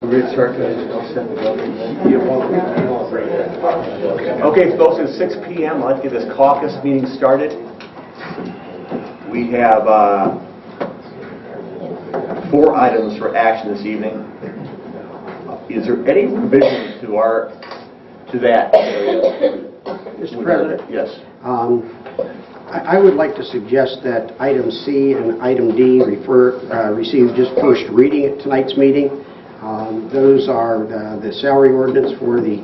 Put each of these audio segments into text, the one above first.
Okay, folks, it's 6 p.m. I'd like to get this caucus meeting started. We have 4 items for action this evening. Is there any revision to that area? Mr. President? Yes. I would like to suggest that item C and item D receive just first reading at tonight's meeting. Those are the salary ordinance for the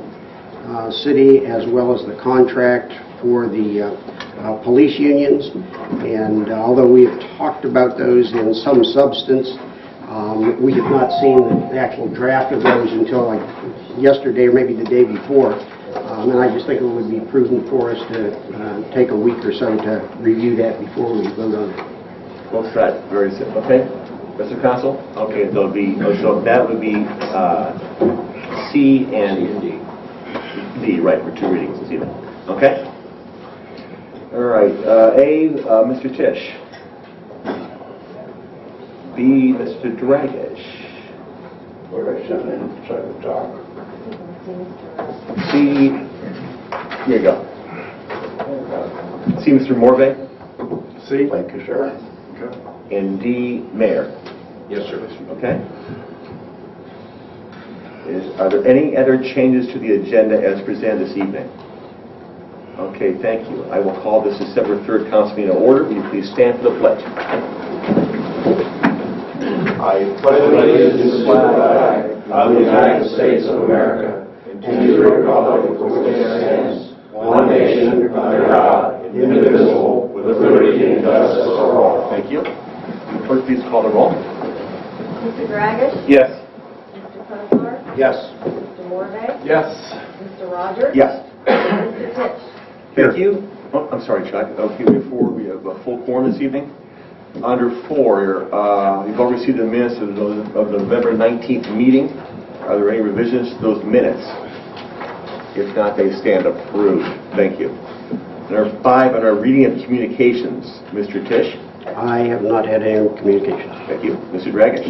city as well as the contract for the police unions. And although we have talked about those in some substance, we have not seen the actual draft of those until like yesterday or maybe the day before. And I just think it would be prudent for us to take a week or so to review that before we vote on it. Well said. Very simple. Okay. Mr. Council? Okay, so that would be C and D, right, for 2 readings this evening. Okay? All right. Mr. Tisch. B, Mr. Dragish. Where I sit in, try to talk. C, here you go. C, Mr. Morvay. C. Thank you, sir. Okay. And D, Mayor. Yes, sir. Okay. Are there any other changes to the agenda as presented this evening? Okay, thank you. I will call this December 3rd council meeting to order. Will you please stand for the pledge? I pledge allegiance to the flag of the United States of America and to the republic for which it stands, one nation under God, indivisible, with liberty and justice for all. Thank you. Clerk, please call the roll. Mr. Dragish? Yes. Mr. Kozar? Yes. Mr. Morvay? Yes. Mr. Rogers? Yes. Mr. Tisch? Thank you. Oh, I'm sorry, Chuck. Okay, we have a full quorum this evening. Under 4, you've all received the minutes of the November 19th meeting. Are there any revisions to those minutes? If not, they stand approved. Thank you. Number 5, on our reading of communications, Mr. Tisch. I have not had any communications. Thank you. Mr. Dragish.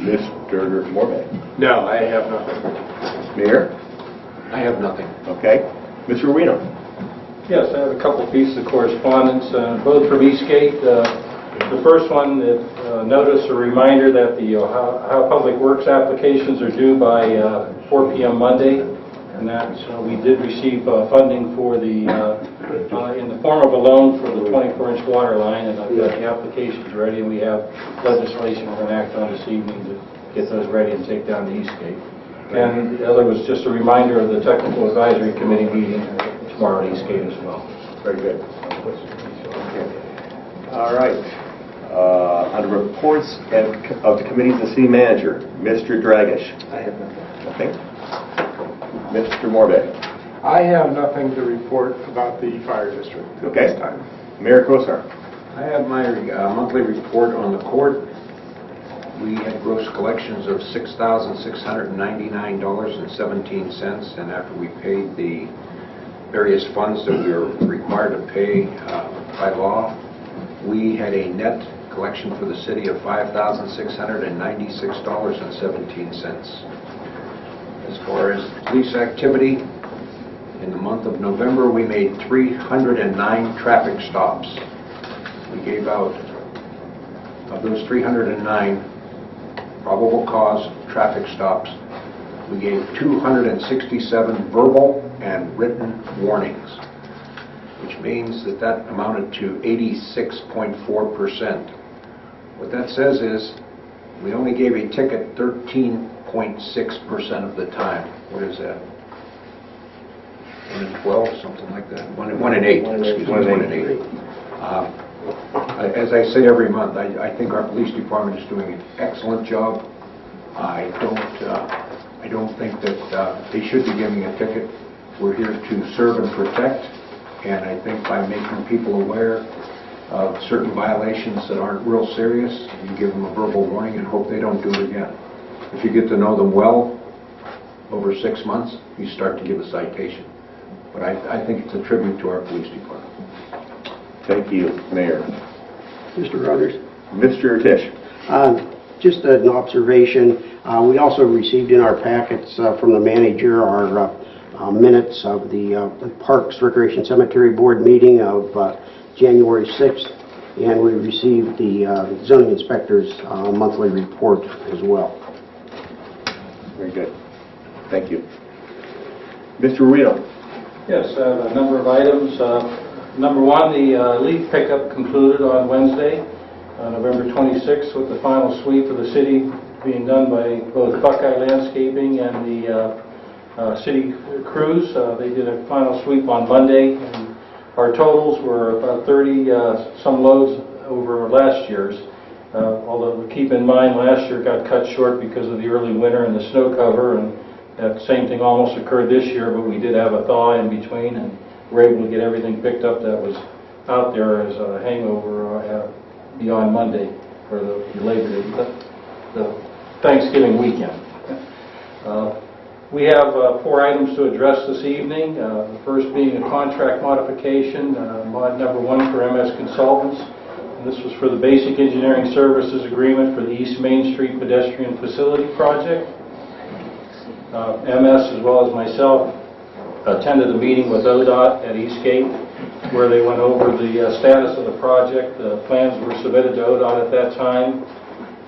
Mr. Morvay. No, I have nothing. Mayor. I have nothing. Okay. Mr. Reno. Yes, I have a couple pieces of correspondence, both from Eastgate. The first one, notice a reminder that the Ohio Public Works applications are due by 4 p.m. Monday, and that we did receive funding for the in the form of a loan for the 24-inch water line, and I've got the applications ready, and we have legislation we're going to act on this evening to get those ready and take down to Eastgate. And the other was just a reminder of the Technical Advisory Committee meeting tomorrow at Eastgate as well. Very good. Okay. All right. Under reports of the committees, the city manager, Mr. Dragish. I have nothing. Nothing. Mr. Morvay. I have nothing to report about the fire district at Okay. this time. Mayor Kosar. I have my monthly report on the court. We had gross collections of $6,699.17, and after we paid the various funds that we are required to pay by law, we had a net collection for the city of $5,696.17. As far as police activity, in the month of November we made 309 traffic stops. We gave out, of those 309 probable cause traffic stops, we gave 267 verbal and written warnings, which means that amounted to 86.4%. What that says is we only gave a ticket 13.6% of the time. What is that? 1 in 12, something like that. 1 in 8. Excuse me, 1 in 8. As I say every month, I think our police department is doing an excellent job. I don't think that they should be giving a ticket. We're here to serve and protect, and I think by making people aware of certain violations that aren't real serious, you give them a verbal warning and hope they don't do it again. If you get to know them well over 6 months, you start to give a citation. But I think it's a tribute to our police department. Thank you, Mayor. Mr. Rogers? Mr. Tisch. just an observation. We also received in our packets from the manager our minutes of the Parks Recreation Cemetery Board meeting of January 6th, and we received the zoning inspector's monthly report as well. Very good. Thank you. Mr. Reno. Yes, I have a number of items. Number one, the leaf pickup concluded on Wednesday, November 26th, with the final sweep of the city being done by both Buckeye Landscaping and the city crews. They did a final sweep on Monday, and our totals were about 30 some loads over last year's. Although keep in mind, last year got cut short because of the early winter and the snow cover, and that same thing almost occurred this year, but we did have a thaw in between, and we're able to get everything picked up that was out there as a hangover beyond Monday for the Labor Day, the Thanksgiving weekend. We have 4 items to address this evening. The first being a contract modification, mod number 1 for MS Consultants. And this was for the Basic Engineering Services Agreement for the East Main Street Pedestrian Facility Project. MS, as well as myself, attended a meeting with ODOT at Eastgate where they went over the status of the project. The plans were submitted to ODOT at that time,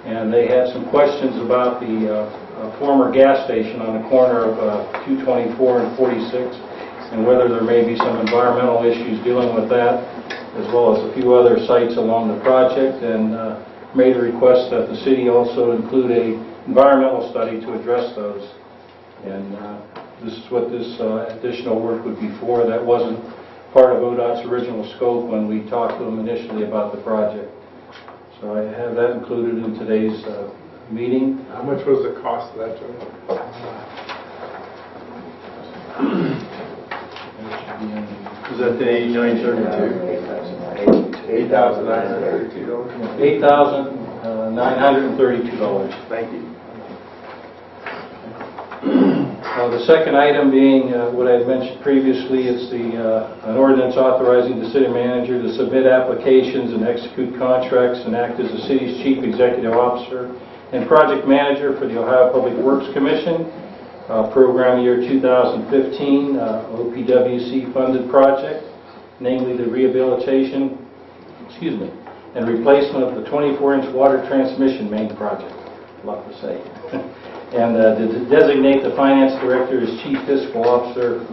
and they had some questions about the former gas station on the corner of 224 and 46, and whether there may be some environmental issues dealing with that, as well as a few other sites along the project, and made a request that the city also include a environmental study to address those. And this is what this additional work would be for. That wasn't part of ODOT's original scope when we talked to them initially about the project. So I have that included in today's meeting. How much was the cost of that, Joe? Was that the 8932? $8,932. $8,932. Thank you. The second item being what I had mentioned previously, it's an ordinance authorizing the city manager to submit applications and execute contracts and act as the city's chief executive officer and project manager for the Ohio Public Works Commission program year 2015 OPWC funded project, namely the rehabilitation, and replacement of the 24-inch water transmission main project. A lot to say. And to designate the finance director as chief fiscal officer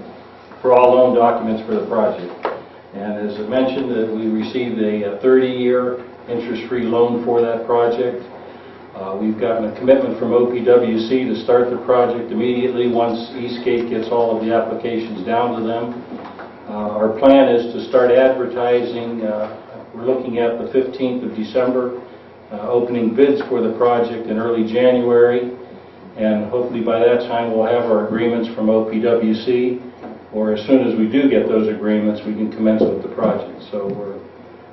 for all loan documents for the project. And as I mentioned, we received a 30-year interest-free loan for that project. We've gotten a commitment from OPWC to start the project immediately once Eastgate gets all of the applications down to them. Our plan is to start advertising. We're looking at the 15th of December, opening bids for the project in early January. And hopefully by that time we'll have our agreements from OPWC, or as soon as we do get those agreements, we can commence with the project. So we're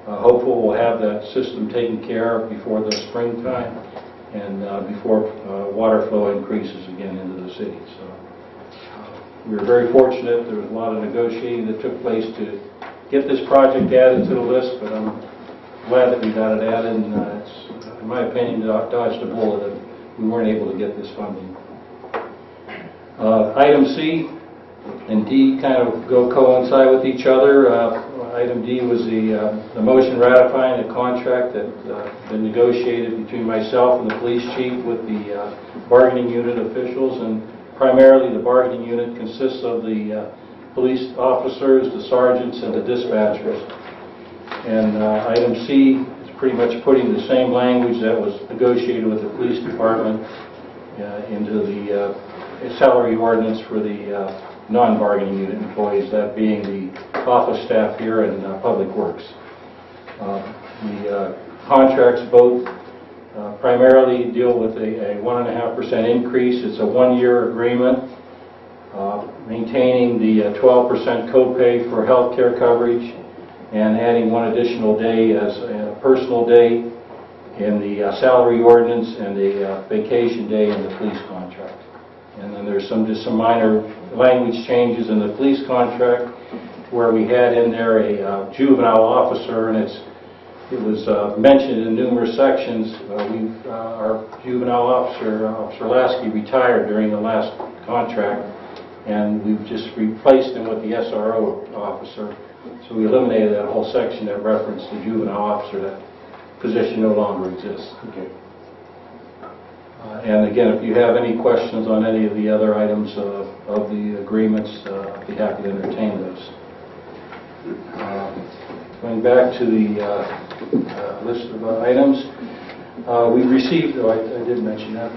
hopeful we'll have that system taken care of before the springtime and before water flow increases again into the city. So we were very fortunate. There was a lot of negotiating that took place to get this project added to the list, but I'm glad that we got it added, and it's, in my opinion, dodged a bullet. We weren't able to get this funding. Item C and D kind of coincide with each other. Item D was the motion ratifying the contract that been negotiated between myself and the police chief with the bargaining unit officials, and primarily the bargaining unit consists of the police officers, the sergeants, and the dispatchers. And item C pretty much putting the same language that was negotiated with the police department into the salary ordinance for the non-bargaining unit employees, that being the office staff here and Public Works. The contracts both primarily deal with a 1.5% increase. It's a one-year agreement, maintaining the 12% copay for health care coverage, and adding one additional day as a personal day in the salary ordinance and a vacation day in the police contract. And then there's just some minor language changes in the police contract where we had in there a juvenile officer, and it's it was mentioned in numerous sections. Our juvenile officer, Officer Lasky, retired during the last contract, and we've just replaced him with the SRO officer. So we eliminated that whole section that referenced the juvenile officer. That position no longer exists. Okay. And again, if you have any questions on any of the other items of the agreements, I'd be happy to entertain those. Going back to the list of items, we received, I did mention that,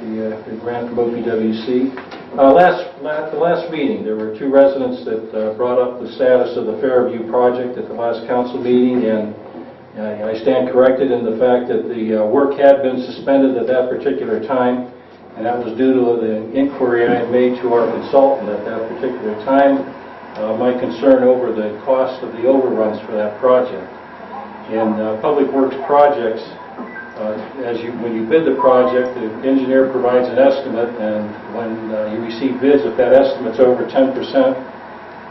the grant from OPWC. At the last meeting, there were 2 residents that brought up the status of the Fairview project at the last council meeting, and I stand corrected in the fact that the work had been suspended at that particular time, and that was due to the inquiry I had made to our consultant at that particular time, my concern over the cost of the overruns for that project. In public works projects, when you bid the project, the engineer provides an estimate, and when you receive bids, if that estimate's over 10%,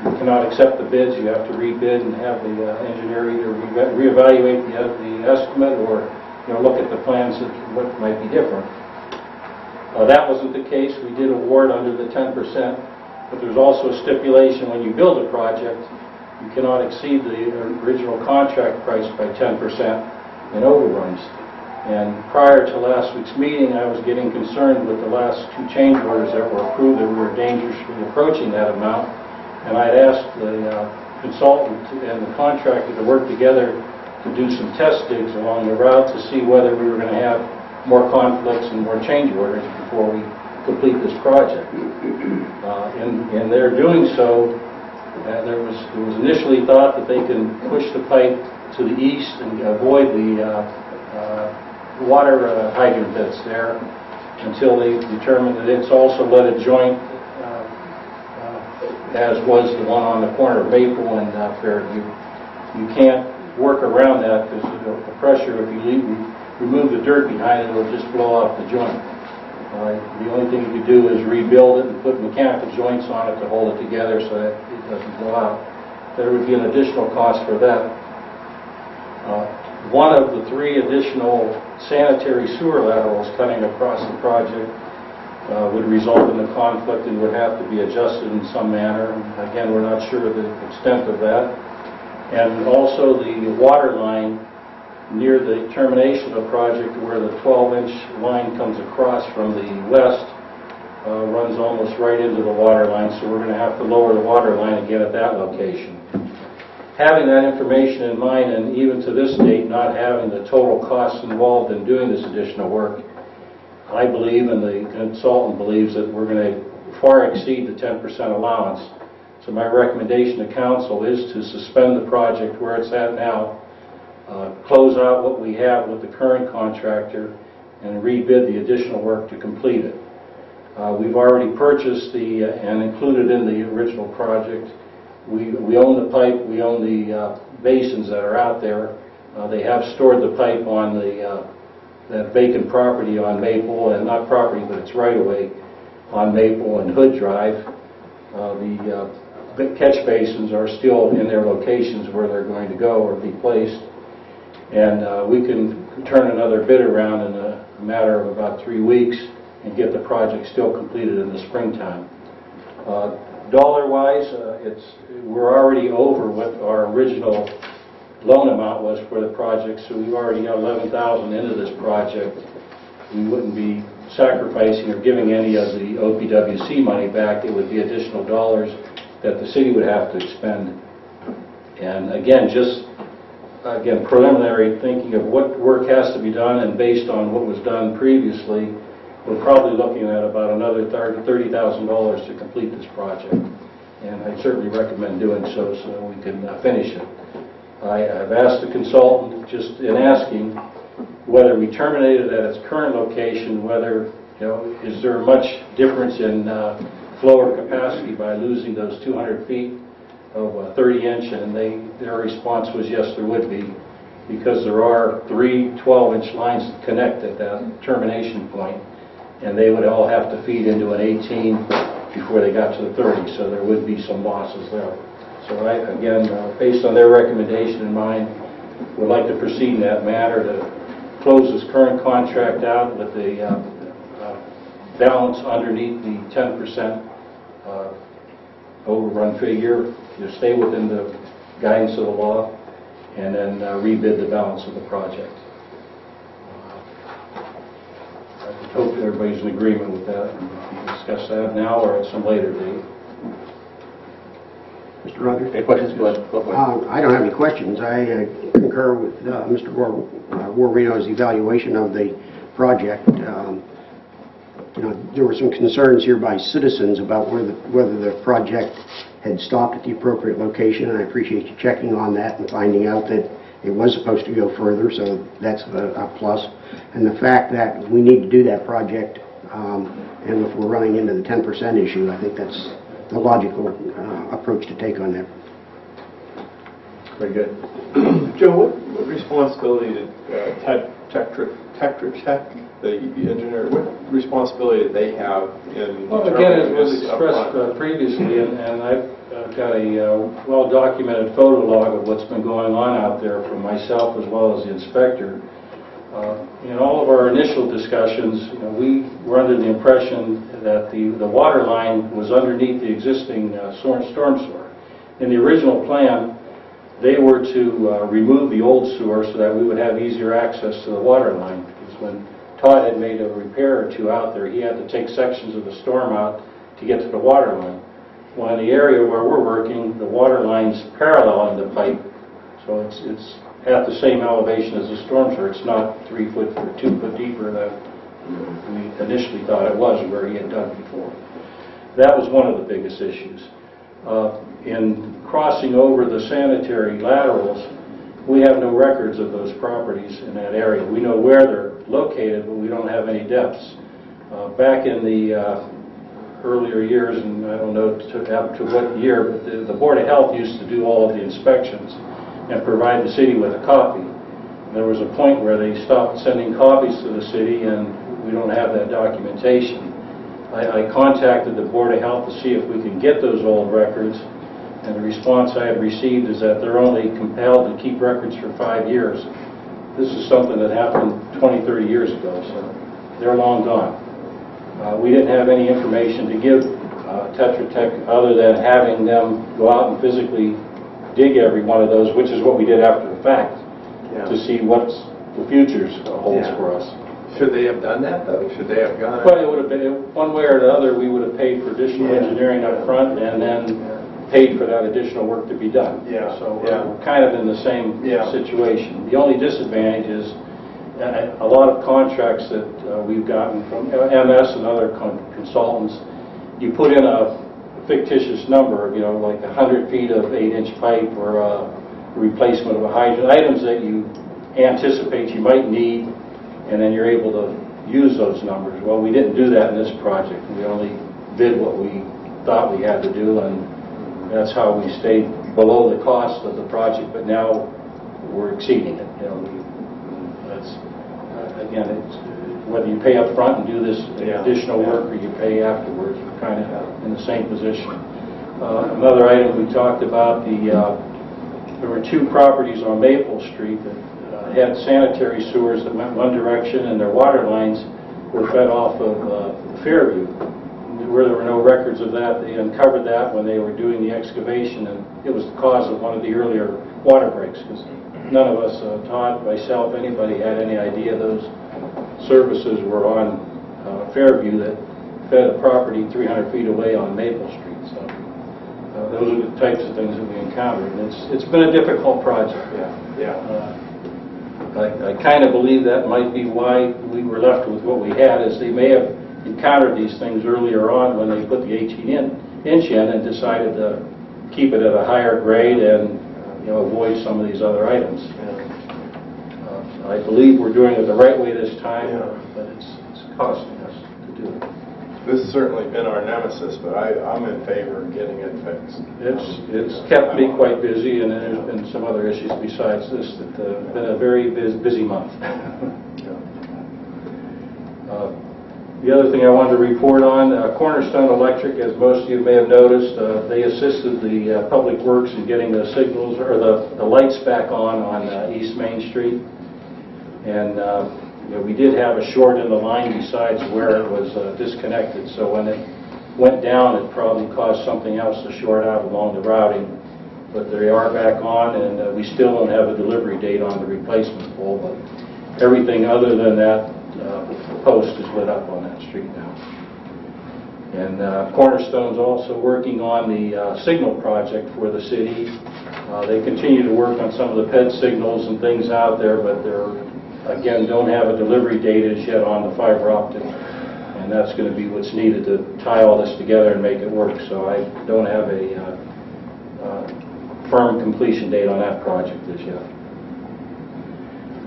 you cannot accept the bids. You have to rebid and have the engineer either reevaluate the estimate or look at the plans that what might be different. That wasn't the case. We did award under the 10%, but there's also a stipulation when you build a project, you cannot exceed the original contract price by 10% in overruns. And prior to last week's meeting, I was getting concerned with the last 2 change orders that were approved that we were dangerously approaching that amount. And I had asked the consultant and the contractor to work together to do some test digs along the route to see whether we were going to have more conflicts and more change orders before we complete this project. In their doing so, there was initially thought that they can push the pipe to the east and avoid the water hydrant that's there until they determined that it's also leaded joint, as was the one on the corner of Maple and Fairview. You can't work around that because the pressure, if you remove the dirt behind it, it'll just blow off the joint. The only thing you could do is rebuild it and put mechanical joints on it to hold it together so that it doesn't blow out. There would be an additional cost for that. One of the 3 additional sanitary sewer laterals cutting across the project would result in a conflict and would have to be adjusted in some manner. Again, we're not sure of the extent of that. And also the water line near the termination of the project where the 12-inch line comes across from the west runs almost right into the water line, so we're going to have to lower the water line again at that location. Having that information in mind, and even to this date not having the total costs involved in doing this additional work, I believe, and the consultant believes, that we're going to far exceed the 10% allowance. So my recommendation to council is to suspend the project where it's at now, close out what we have with the current contractor, and rebid the additional work to complete it. We've already purchased and included in the original project, we own the pipe, we own the basins that are out there. They have stored the pipe on that vacant property on Maple, and not property, but it's right away on Maple and Hood Drive. The catch basins are still in their locations where they're going to go or be placed. And we can turn another bid around in a matter of about 3 weeks and get the project still completed in the springtime. Dollar-wise, we're already over what our original loan amount was for the project, so we've already got $11,000 into this project. We wouldn't be sacrificing or giving any of the OPWC money back. It would be additional dollars that the city would have to expend. And again, preliminary thinking of what work has to be done, and based on what was done previously, we're probably looking at about another $30,000 to complete this project. And I'd certainly recommend doing so we can finish it. I've asked the consultant, just in asking, whether we terminate it at its current location, whether, is there much difference in flow or capacity by losing those 200 feet of 30-inch, and their response was yes, there would be, because there are 3 12-inch lines that connect at that termination point, and they would all have to feed into an 18 before they got to the 30, so there would be some losses there. So again, based on their recommendation in mind, would like to proceed in that manner to close this current contract out with the balance underneath the 10% overrun figure, to stay within the guidance of the law, and then rebid the balance of the project. I hope everybody's in agreement with that. We can discuss that now or at some later date. Mr. Rogers? Any questions? Go ahead. I don't have any questions. I concur with Mr. Guarino's evaluation of the project. There were some concerns here by citizens about whether the project had stopped at the appropriate location, and I appreciate you checking on that and finding out that it was supposed to go further, so that's a plus. And the fact that we need to do that project, and if we're running into the 10% issue, I think that's the logical approach to take on that. Very good. Joe, what responsibility did Tetra Tech, the engineer, what responsibility did they have in Well, again, it was this expressed upfront? previously, and I've got a well-documented photo log of what's been going on out there from myself as well as the inspector. In all of our initial discussions, we were under the impression that the water line was underneath the existing storm sewer. In the original plan, they were to remove the old sewer so that we would have easier access to the water line. Because when Todd had made a repair or two out there, he had to take sections of the storm out to get to the water line. Well, in the area where we're working, the water line's paralleling the pipe, so it's at the same elevation as the storm sewer. It's not 3 foot or 2 foot deeper that we initially thought it was, where he had done before. That was one of the biggest issues. In crossing over the sanitary laterals, we have no records of those properties in that area. We know where they're located, but we don't have any depths. Back in the earlier years, and I don't know to what year, but the Board of Health used to do all of the inspections and provide the city with a copy. There was a point where they stopped sending copies to the city, and we don't have that documentation. I contacted the Board of Health to see if we could get those old records, and the response I had received is that they're only compelled to keep records for 5 years. This is something that happened 20, 30 years ago, so they're long gone. We didn't have any information to give Tetra Tech other than having them go out and physically dig every one of those, which is what we did after the fact, to see what the future holds for us. Should they have done that, though? Should they have gone? Well, it would have been, one way or the other, we would have paid for additional engineering up front and then paid for that additional work to be done. So we're kind of in the same situation. The only disadvantage is a lot of contracts that we've gotten from MS and other consultants, you put in a fictitious number, like 100 feet of 8-inch pipe or a replacement of a hydrant, items that you anticipate you might need, and then you're able to use those numbers. Well, we didn't do that in this project. We only did what we thought we had to do, and that's how we stayed below the cost of the project, but now we're exceeding it. Again, it's whether you pay up front and do this additional work or you pay afterwards, we're kind of in the same position. Another item we talked about, there were 2 properties on Maple Street that had sanitary sewers that went one direction, and their water lines were fed off of Fairview. Where there were no records of that, they uncovered that when they were doing the excavation, and it was the cause of one of the earlier water breaks, because none of us, Todd, myself, anybody had any idea those services were on Fairview that fed a property 300 feet away on Maple Street. So those are the types of things that we encountered, and it's been a difficult project. I kind of believe that might be why we were left with what we had, is they may have encountered these things earlier on when they put the 18-inch in and decided to keep it at a higher grade and avoid some of these other items. I believe we're doing it the right way this time, but it's costing us to do it. This has certainly been our nemesis, but I'm in favor of getting it fixed. It's kept me quite busy, and there's been some other issues besides this that have been a very busy month. The other thing I wanted to report on, Cornerstone Electric, as most of you may have noticed, they assisted the Public Works in getting the signals or the lights back on East Main Street. And we did have a short in the line besides where it was disconnected. So when it went down, it probably caused something else to short out along the routing. But they are back on, and we still don't have a delivery date on the replacement pole. But everything other than that post is lit up on that street now. And Cornerstone's also working on the signal project for the city. They continue to work on some of the PED signals and things out there, but they're, again, don't have a delivery date as yet on the fiber optic. And that's going to be what's needed to tie all this together and make it work. So I don't have a firm completion date on that project as yet.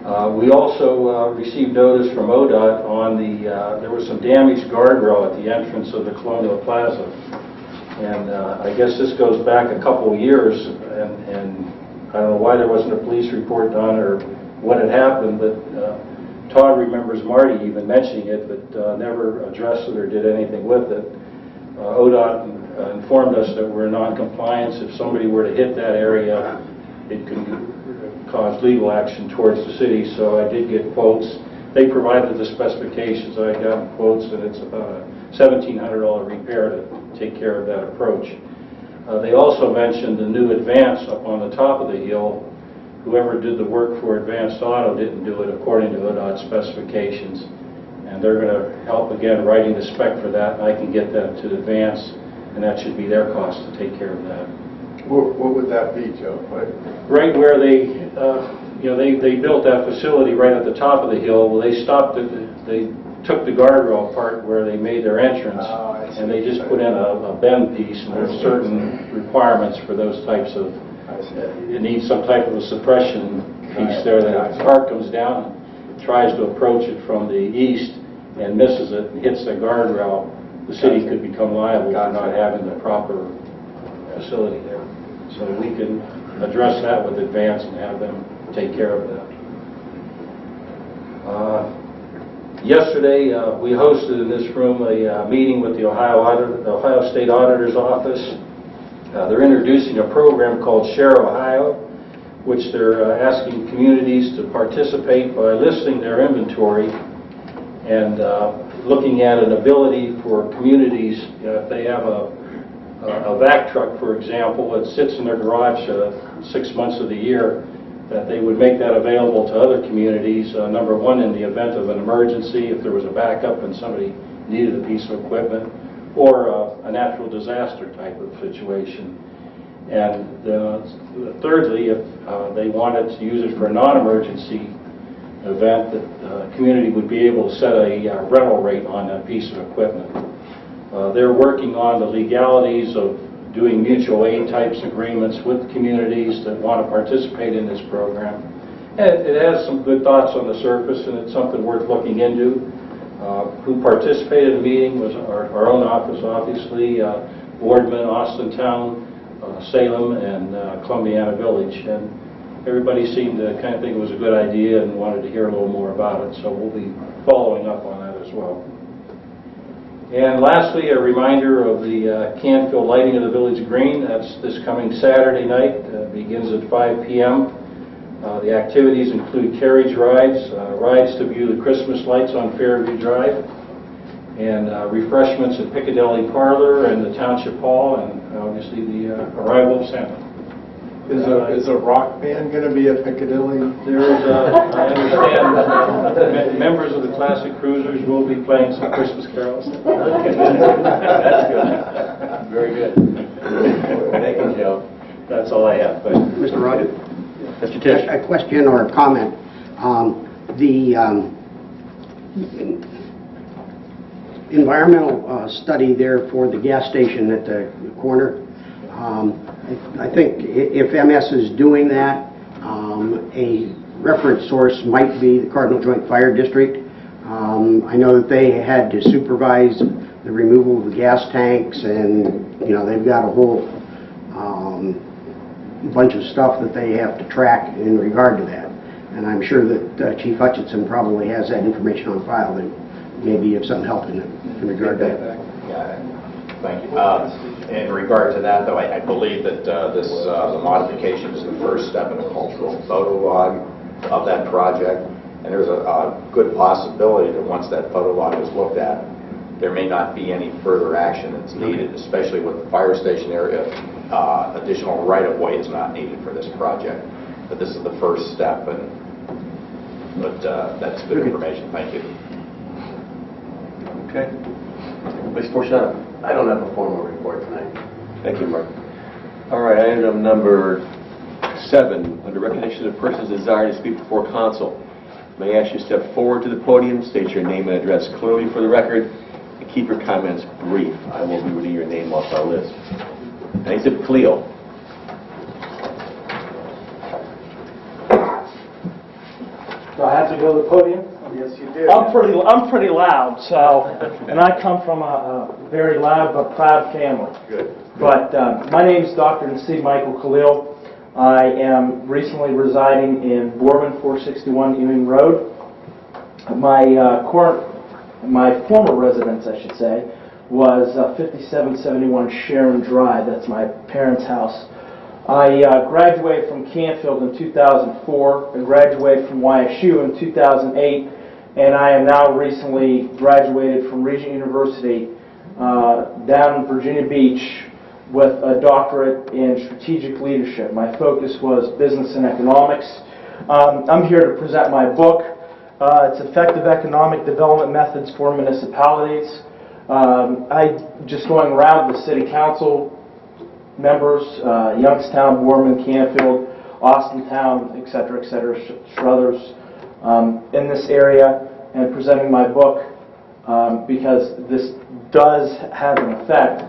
We also received notice from ODOT on there was some damaged guardrail at the entrance of the Colonial Plaza. And I guess this goes back a couple of years, and I don't know why there wasn't a police report done or what had happened, but Todd remembers Marty even mentioning it, but never addressed it or did anything with it. ODOT informed us that we're in non-compliance. If somebody were to hit that area, it could cause legal action towards the city. So I did get quotes. They provided the specifications. I got quotes, and it's about a $1,700 repair to take care of that approach. They also mentioned the new Advance up on the top of the hill. Whoever did the work for Advanced Auto didn't do it according to ODOT specifications. And they're going to help, again, writing the spec for that, and I can get that to Advance, and that should be their cost to take care of that. What would that be, Joe? Right where they built that facility right at the top of the hill. Well, they stopped it. They took the guardrail apart where they made their entrance, and they just put in a bend piece. And there's certain requirements for those types of. It needs some type of a suppression piece there that the car comes down, tries to approach it from the east, and misses it and hits the guardrail. The city could become liable for not having the proper facility there. So we can address that with Advance and have them take care of that. Yesterday, we hosted in this room a meeting with the Ohio State Auditor's Office. They're introducing a program called Share Ohio, which they're asking communities to participate by listing their inventory and looking at an ability for communities, if they have a vac truck, for example, that sits in their garage 6 months of the year, that they would make that available to other communities. Number one, in the event of an emergency, if there was a backup and somebody needed a piece of equipment, or a natural disaster type of situation. And thirdly, if they wanted to use it for a non-emergency event, that the community would be able to set a rental rate on that piece of equipment. They're working on the legalities of doing mutual aid types agreements with communities that want to participate in this program. And it has some good thoughts on the surface, and it's something worth looking into. Who participated in the meeting was our own office, obviously, Boardman, Austintown, Salem, and Columbiana Village. And everybody seemed to kind of think it was a good idea and wanted to hear a little more about it. So we'll be following up on that as well. And lastly, a reminder of the Canfield Lighting of the Village Green. That's this coming Saturday night. Begins at 5 p.m. The activities include carriage rides, rides to view the Christmas lights on Fairview Drive, and refreshments at Piccadilly Parlor and the Township Hall, and obviously the arrival of Santa. Is a rock band going to be at Piccadilly? There is, I understand, members of the Classic Cruisers will be playing some Christmas carols. That's good. Very good. Thank you, Joe. That's all I have. Mr. Rogers? Mr. Tisch. A question or a comment. The environmental study there for the gas station at the corner, I think if MS is doing that, a reference source might be the Cardinal Joint Fire District. I know that they had to supervise the removal of the gas tanks, and they've got a whole bunch of stuff that they have to track in regard to that. And I'm sure that Chief Hutchinson probably has that information on file. Then maybe if something helped in regard to that. Yeah, thank you. In regard to that, though, I believe that the modification is the first step in a cultural photo log of that project, and there's a good possibility that once that photo log is looked at, there may not be any further action that's needed, especially with the fire station area. Additional right-of-way is not needed for this project, but this is the first step, but that's good information. Thank you. Okay. Vice Porcello. I don't have a formal report tonight. Thank you, Mark. All right, item number 7, under recognition of persons desiring to speak before council. May I ask you to step forward to the podium, state your name and address clearly for the record, and keep your comments brief. I will be reading your name off our list. Thanks, Cleo. Do I have to go to the podium? Yes, you did. I'm pretty loud, so, and I come from a very loud but proud family. Good. But my name is Dr. Nasib Michael Khalil. I am recently residing in Boardman, 461 Ewing Road. My former residence, I should say, was 5771 Sharon Drive. That's my parents' house. I graduated from Canfield in 2004 and graduated from YSU in 2008, and I am now recently graduated from Regent University down in Virginia Beach with a doctorate in strategic leadership. My focus was business and economics. I'm here to present my book. It's Effective Economic Development Methods for Municipalities. I just going around the city council members, Youngstown, Boardman, Canfield, Austintown, etc., Struthers, in this area, and presenting my book because this does have an effect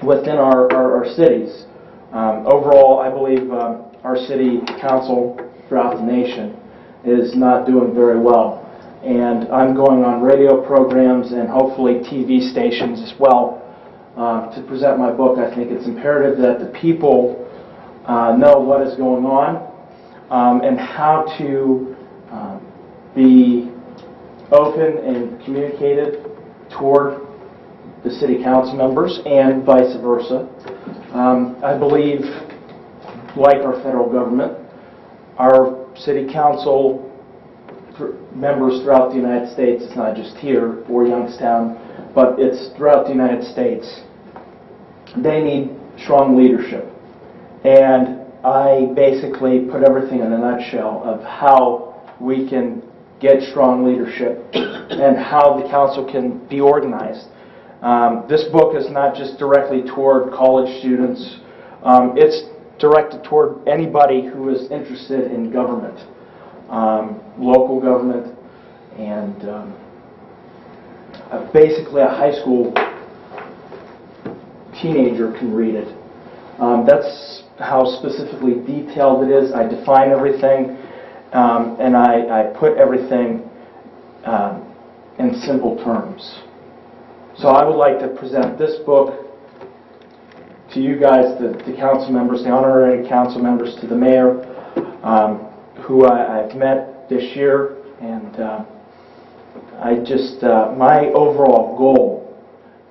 within our cities. Overall, I believe our city council throughout the nation is not doing very well. And I'm going on radio programs and hopefully TV stations as well to present my book. I think it's imperative that the people know what is going on and how to be open and communicative toward the city council members and vice versa. I believe, like our federal government, our city council members throughout the United States, it's not just here or Youngstown, but it's throughout the United States, they need strong leadership. And I basically put everything in a nutshell of how we can get strong leadership and how the council can be organized. This book is not just directly toward college students. It's directed toward anybody who is interested in government, local government, and basically a high school teenager can read it. That's how specifically detailed it is. I define everything, and I put everything in simple terms. So I would like to present this book to you guys, the council members, the honorary council members, to the mayor, who I've met this year, and I just, my overall goal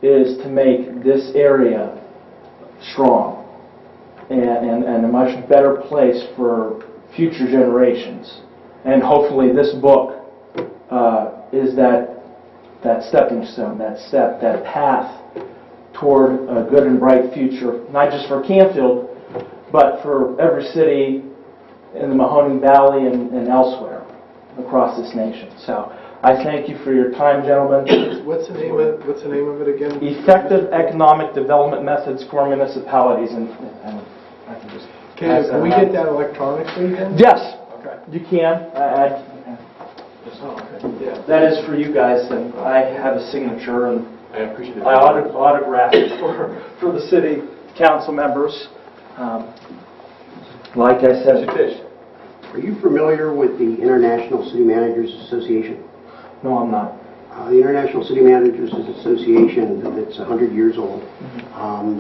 is to make this area strong and a much better place for future generations. And hopefully this book is that stepping stone, that path toward a good and bright future, not just for Canfield, but for every city in the Mahoning Valley and elsewhere across this nation. So I thank you for your time, gentlemen. What's the name of it again? Effective Economic Development Methods for Municipalities. And I can just Can we get that electronically then? Yes, Okay. you can. Oh, okay. Yeah. That is for you guys, and I have a signature, and I appreciate it. I autograph it for the city council members. Like I said, Are you familiar with the International City Managers Association? no, I'm not. The International City Managers Association, it's 100 years old.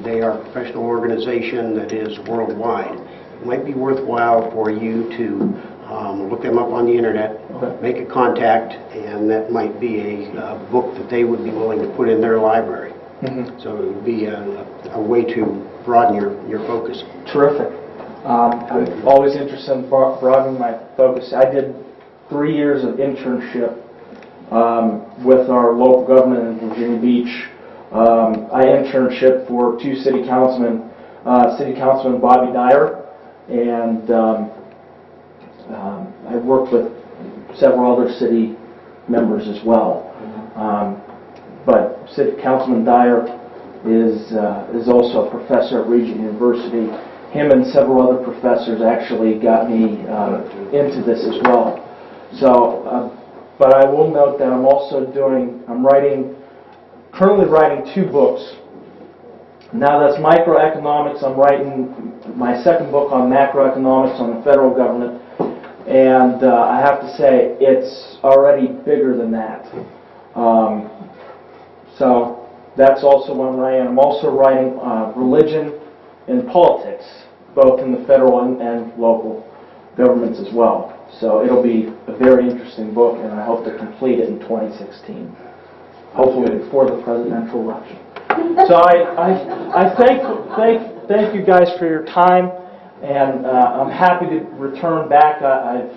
They are a professional organization that is worldwide. It might be worthwhile for you to look them up on the internet make a contact, and that might be a book that they would be willing to put in their library. So it would be a way to broaden your focus. Terrific. I'm always interested in broadening my focus. I did 3 years of internship with our local government in Virginia Beach. I internship for two city councilmen, Councilman Bobby Dyer, and I worked with several other city members as well. But City Councilman Dyer is also a professor at Regent University. Him and several other professors actually got me into this as well. So, but I will note that currently writing 2 books. Now that's microeconomics. I'm writing my second book on macroeconomics on the federal government, and I have to say it's already bigger than that. So that's also one I am. I'm also writing religion and politics, both in the federal and local governments as well. So it'll be a very interesting book, and I hope to complete it in 2016, hopefully before the presidential election. So I thank you guys for your time, and I'm happy to return back. I've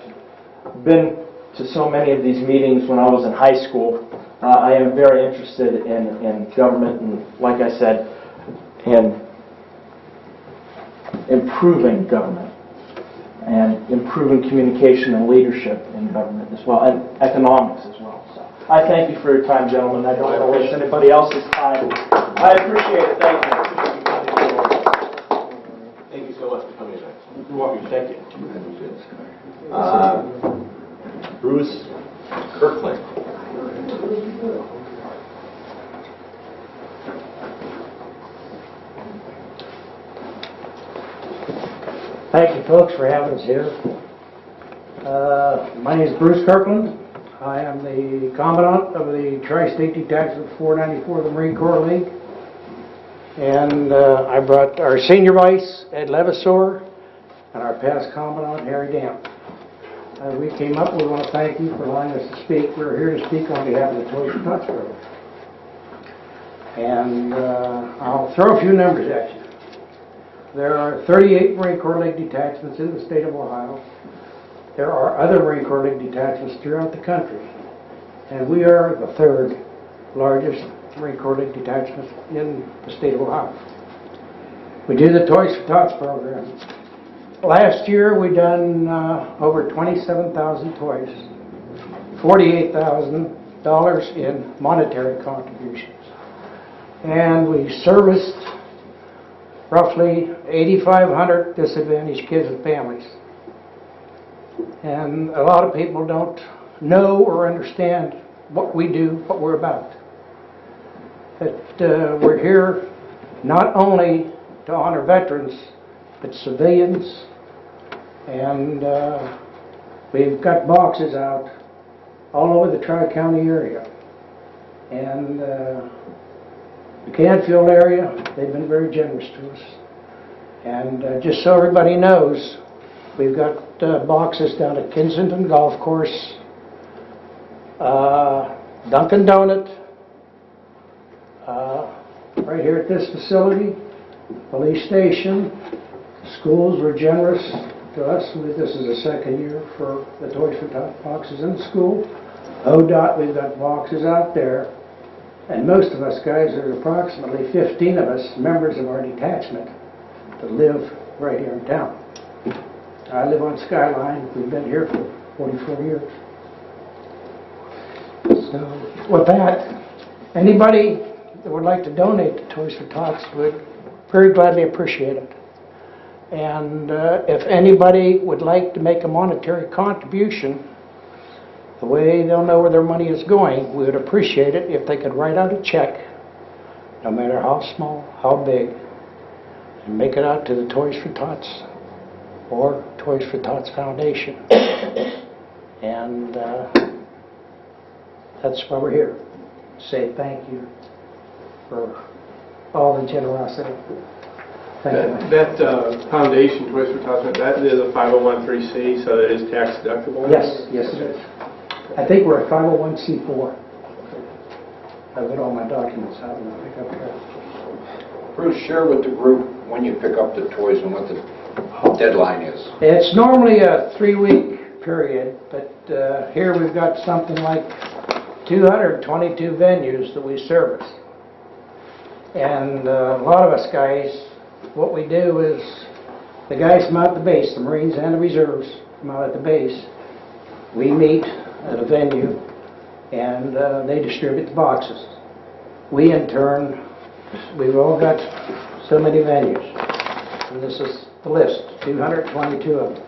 been to so many of these meetings when I was in high school. I am very interested in government, and like I said, in improving government and improving communication and leadership in government as well, and economics as well. So I thank you for your time, gentlemen. I don't want to waste anybody else's time. I appreciate it. Thank you. Thank you so much for coming tonight. You're welcome. Thank you. Bruce Kirkland. Thank you, folks, for having us here. My name is Bruce Kirkland. I am the Commandant of the Tri-State Detachment 494 of the Marine Corps League. And I brought our Senior Vice, Ed Levasseur, and our past Commandant, Harry Dam. We came up, we want to thank you for allowing us to speak. We're here to speak on behalf of the Toys for Tots program. And I'll throw a few numbers at you. There are 38 Marine Corps League detachments in the state of Ohio. There are other Marine Corps League detachments throughout the country. And we are the 3rd largest Marine Corps League detachment in the state of Ohio. We do the Toys for Tots program. Last year we done over 27,000 toys, $48,000 in monetary contributions. And we serviced roughly 8,500 disadvantaged kids and families. And a lot of people don't know or understand what we do, what we're about. That we're here not only to honor veterans, but civilians. And we've got boxes out all over the Tri-County area. And the Canfield area, they've been very generous to us. And just so everybody knows, we've got boxes down at Kensington Golf Course, Dunkin' Donut, right here at this facility, police station. Schools were generous to us. This is the 2nd year for the Toys for Tots boxes in the school. ODOT, we've got boxes out there. And most of us guys, there's approximately 15 of us, members of our detachment, that live right here in town. I live on Skyline. We've been here for 44 years. So with that, anybody that would like to donate to Toys for Tots would very gladly appreciate it. And if anybody would like to make a monetary contribution, the way they'll know where their money is going, we would appreciate it if they could write out a check, no matter how small, how big, and make it out to the Toys for Tots or Toys for Tots Foundation. And that's why we're here. Say thank you for all the generosity. Thank you. That foundation, Toys for Tots, that is a 501(c)(3), so it is tax deductible? Yes, yes it is. I think we're a 501c4. I've got all my documents out and I'll pick up here. Bruce, share with the group when you pick up the toys and what the deadline is. It's normally a 3-week period, but here we've got something like 222 venues that we service. And a lot of us guys, what we do is the guys come out at the base, the Marines and the Reserves come out at the base. We meet at a venue and they distribute the boxes. We in turn, we've all got so many venues. And this is the list, 222 of them.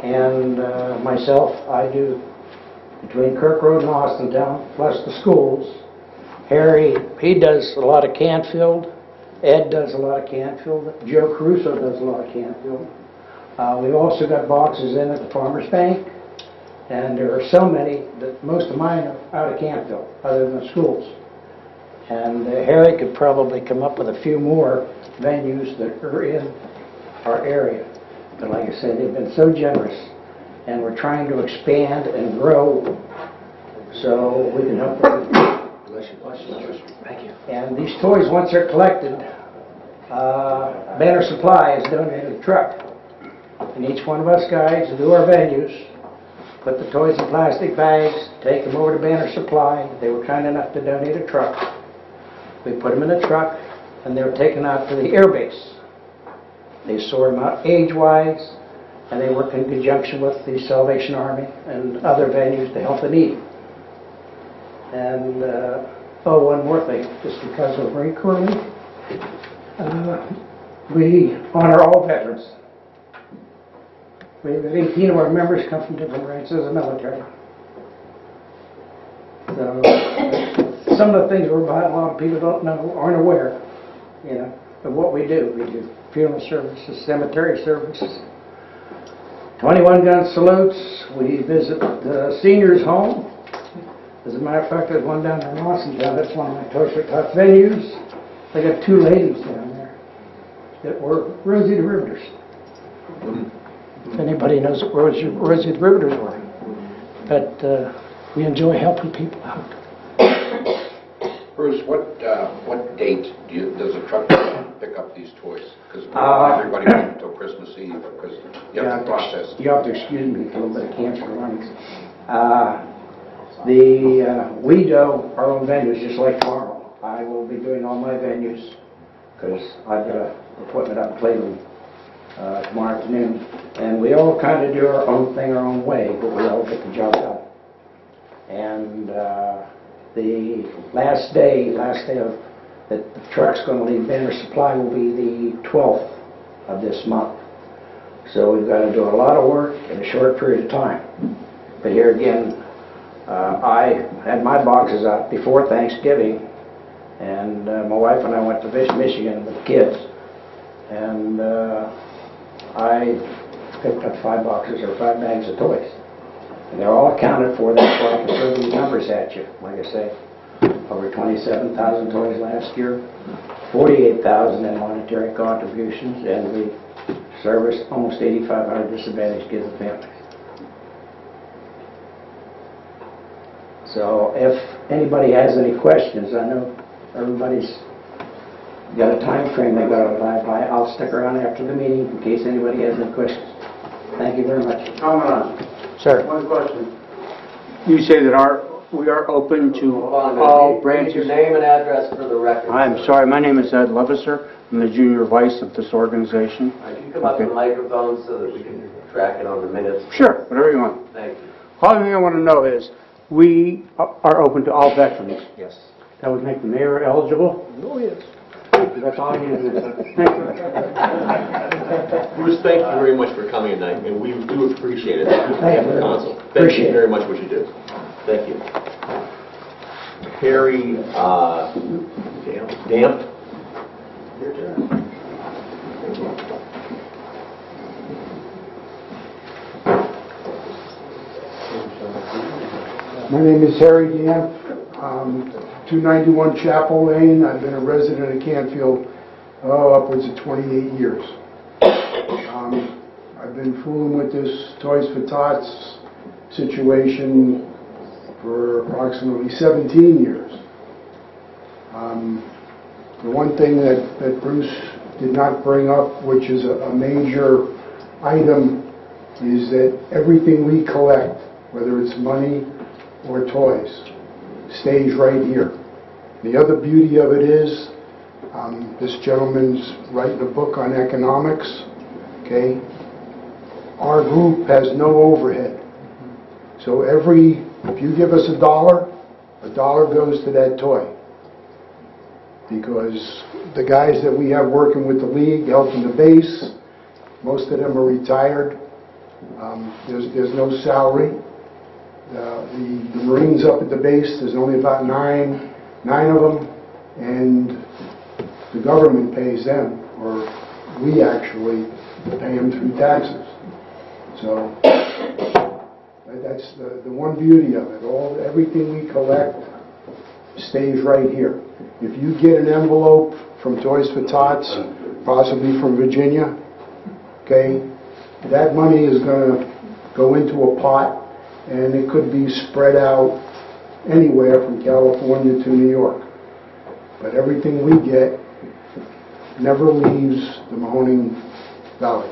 And myself, I do between Kirk Road and Austintown, plus the schools. Harry, he does a lot of Canfield. Ed does a lot of Canfield. Joe Caruso does a lot of Canfield. We've also got boxes in at the Farmers Bank. And there are so many that most of mine are out of Canfield, other than the schools. And Harry could probably come up with a few more venues that are in our area. But like I said, they've been so generous. And we're trying to expand and grow so we can help them. Thank you. And these toys, once they're collected, Banner Supply is donated a truck. And each one of us guys who do our venues put the toys in plastic bags, take them over to Banner Supply. They were kind enough to donate a truck. We put them in a truck, and they were taken out to the air base. They sort them out age-wise, and they work in conjunction with the Salvation Army and other venues to help the needy. And, one more thing, just because we're Marine Corps Week, we honor all veterans. We have 18 of our members come from different ranks of the military. So, some of the things we're about, a lot of people don't know, aren't aware, of what we do. We do funeral services, cemetery services, 21 gun salutes. We visit the seniors' home. As a matter of fact, there's one down in Austintown. That's one of my Toys for Tots venues. They got 2 ladies down there that were Rosie the Riveters. If anybody knows what Rosie the Riveters were. But we enjoy helping people out. Bruce, what date does a truck pick up these toys? Because everybody waits until Christmas Eve because you have to process. You have to excuse me for a little bit of cancer runs. We do our own venues just like tomorrow. I will be doing all my venues because I've got an appointment up in Cleveland tomorrow afternoon. And we all kind of do our own thing our own way, but we all get the job done. And the last day that the truck's going to leave Banner Supply will be the 12th of this month. So we've got to do a lot of work in a short period of time. But here again, I had my boxes out before Thanksgiving, and my wife and I went to Michigan with the kids, and I picked up 5 boxes or 5 bags of toys. And they're all accounted for. That's why I can throw these numbers at you. Like I say, over 27,000 toys last year, 48,000 in monetary contributions, and we serviced almost 8,500 disadvantaged kids and families. So if anybody has any questions, I know everybody's got a time frame they got to abide by. I'll stick around after the meeting in case anybody has any questions. Thank you very much. Sir. One question. You say that we are open to all branches. Your name and address for the record. I'm sorry, my name is Ed Leviser. I'm the junior vice of this organization. If you come up to the microphone so that we can track it on the minutes. Sure, whatever you want. Thank you. All thing I want to know is, we are open to all veterans. Yes. That would make the mayor eligible? Oh, yes. That's all I need to know. Thank you. Bruce, thank you very much for coming tonight, and we do appreciate it. Thank you. Council. Thank Appreciate you very much what you do. Thank you. Harry, Damp. Your turn. My name is Harry Damp, 291 Chapel Lane. I've been a resident of Canfield upwards of 28 years. I've been fooling with this Toys for Tots situation for approximately 17 years. The one thing that Bruce did not bring up, which is a major item, is that everything we collect, whether it's money or toys, stays right here. The other beauty of it is, this gentleman's writing a book on economics, okay? Our group has no overhead. So if you give us $1 goes to that toy. Because the guys that we have working with the league, helping the base, most of them are retired. There's no salary. The Marines up at the base, there's only about nine of them, and the government pays them, or we actually pay them through taxes. So that's the one beauty of it. Everything we collect stays right here. If you get an envelope from Toys for Tots, possibly from Virginia, okay, that money is going to go into a pot, and it could be spread out anywhere from California to New York. But everything we get never leaves the Mahoning Valley.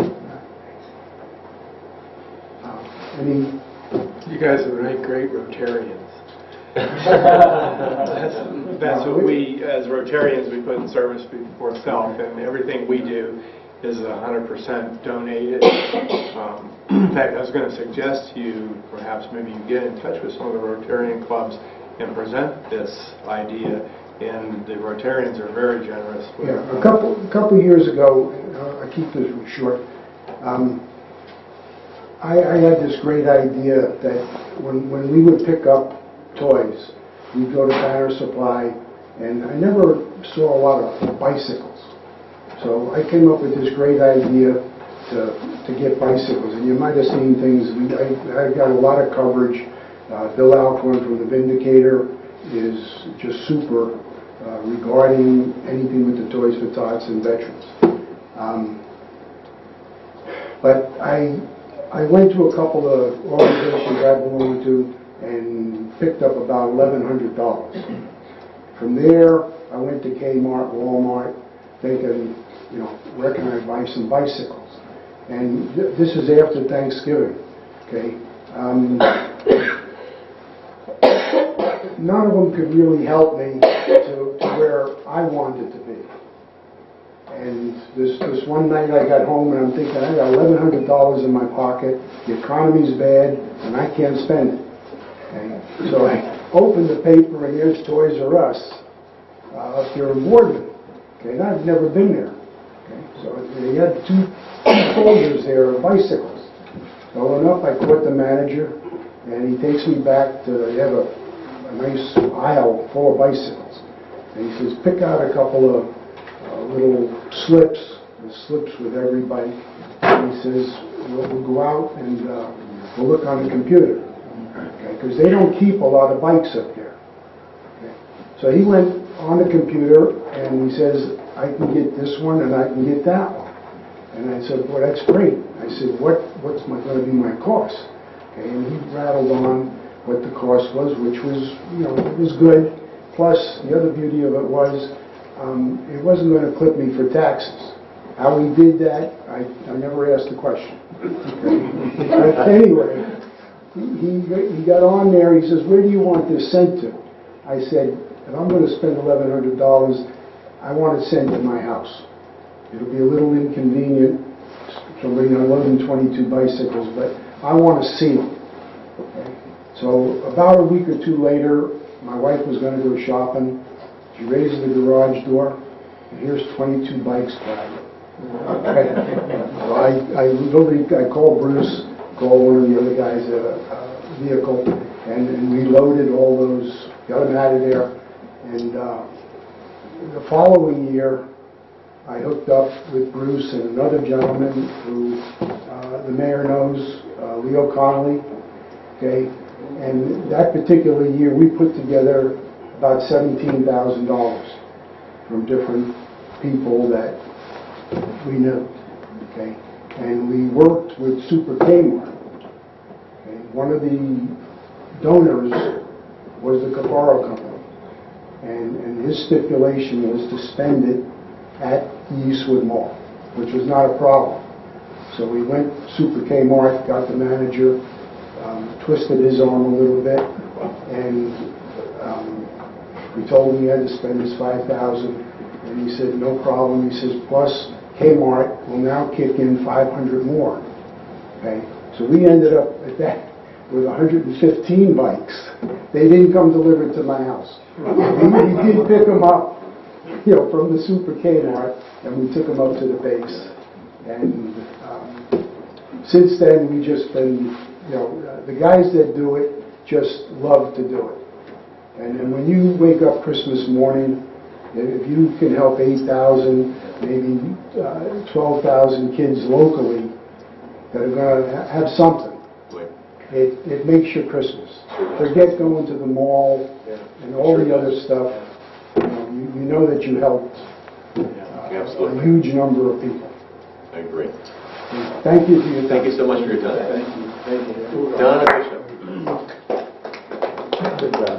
You guys are great Rotarians. That's what we, as Rotarians, we put in service before self, and everything we do is 100% donated. In fact, I was going to suggest to you, perhaps maybe you get in touch with some of the Rotarian clubs and present this idea, and the Rotarians are very generous. Yeah, a couple years ago, I keep this short, I had this great idea that when we would pick up toys, we'd go to Banner Supply, and I never saw a lot of bicycles. So I came up with this great idea to get bicycles, and you might have seen things. I got a lot of coverage. Bill Alcorn from The Vindicator is just super regarding anything with the Toys for Tots and veterans. But I went to a couple of organizations I belong to and picked up about $1,100. From there, I went to Kmart, Walmart, thinking, where can I buy some bicycles? And this is after Thanksgiving, okay? None of them could really help me to where I wanted to be. And this one night I got home and I'm thinking, I got $1,100 in my pocket, the economy's bad, and I can't spend it. Okay? So I opened the paper and here's Toys R Us up here in Boardman. Okay, and I've never been there. Okay? So they had two soldiers there of bicycles. So enough, I caught the manager and he takes me back to, they have a nice aisle full of bicycles. And he says, pick out a couple of little slips with every bike. And he says, we'll go out and we'll look on the computer. Because they don't keep a lot of bikes up there. Okay. So he went on the computer and he says, I can get this one and I can get that one. And I said, well, that's great. I said, what's going to be my cost? Okay. And he rattled on what the cost was, which was, it was good. Plus, the other beauty of it was, it wasn't going to clip me for taxes. How he did that, I never asked the question. Okay. But anyway, he got on there, he says, where do you want this sent to? I said, if I'm going to spend $1,100, I want it sent to my house. It'll be a little inconvenient, somebody on 1122 bicycles, but I want to see them. Okay. So about a week or two later, my wife was going to go shopping. She raises the garage door, and here's 22 bikes packed. Okay. So I called Bruce, called one of the other guys at a vehicle, and we loaded all those, got them out of there. And the following year, I hooked up with Bruce and another gentleman who the mayor knows, Leo Connolly. Okay, and that particular year, we put together about $17,000 from different people that we knew. Okay, and we worked with Super Kmart. Okay, one of the donors was the Caparo Company. And his stipulation was to spend it at the Eastwood Mall, which was not a problem. So we went Super Kmart, got the manager, twisted his arm a little bit, and we told him he had to spend his $5,000, and he said, no problem. He says, plus Kmart will now kick in 500 more. Okay, so we ended up at that with 115 bikes. They didn't come delivered to my house. We did pick them up, from the Super Kmart, and we took them up to the base. And since then, we just been, the guys that do it just love to do it. And when you wake up Christmas morning, if you can help 8,000, maybe 12,000 kids locally that are going to have something, it makes your Christmas. Forget going to the mall and all the other stuff. You know that you helped a huge number of people. I agree. Thank you for your time. Thank you so much for your time. Thank you. Donna Bishop. Good job.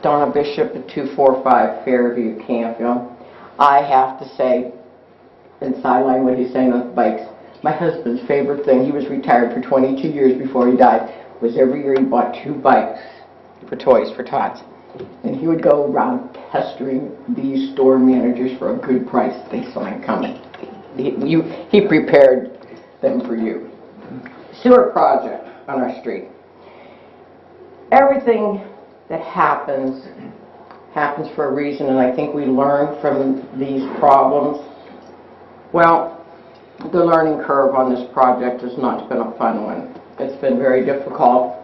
Donna Bishop at 245 Fairview, Canfield. I have to say, and sideline what he's saying on the bikes, my husband's favorite thing, he was retired for 22 years before he died, was every year he bought 2 bikes for Toys for Tots. And he would go around pestering these store managers for a good price. They saw him coming. He prepared them for you. Sewer project on our street. Everything that happens for a reason, and I think we learn from these problems. Well, the learning curve on this project has not been a fun one. It's been very difficult.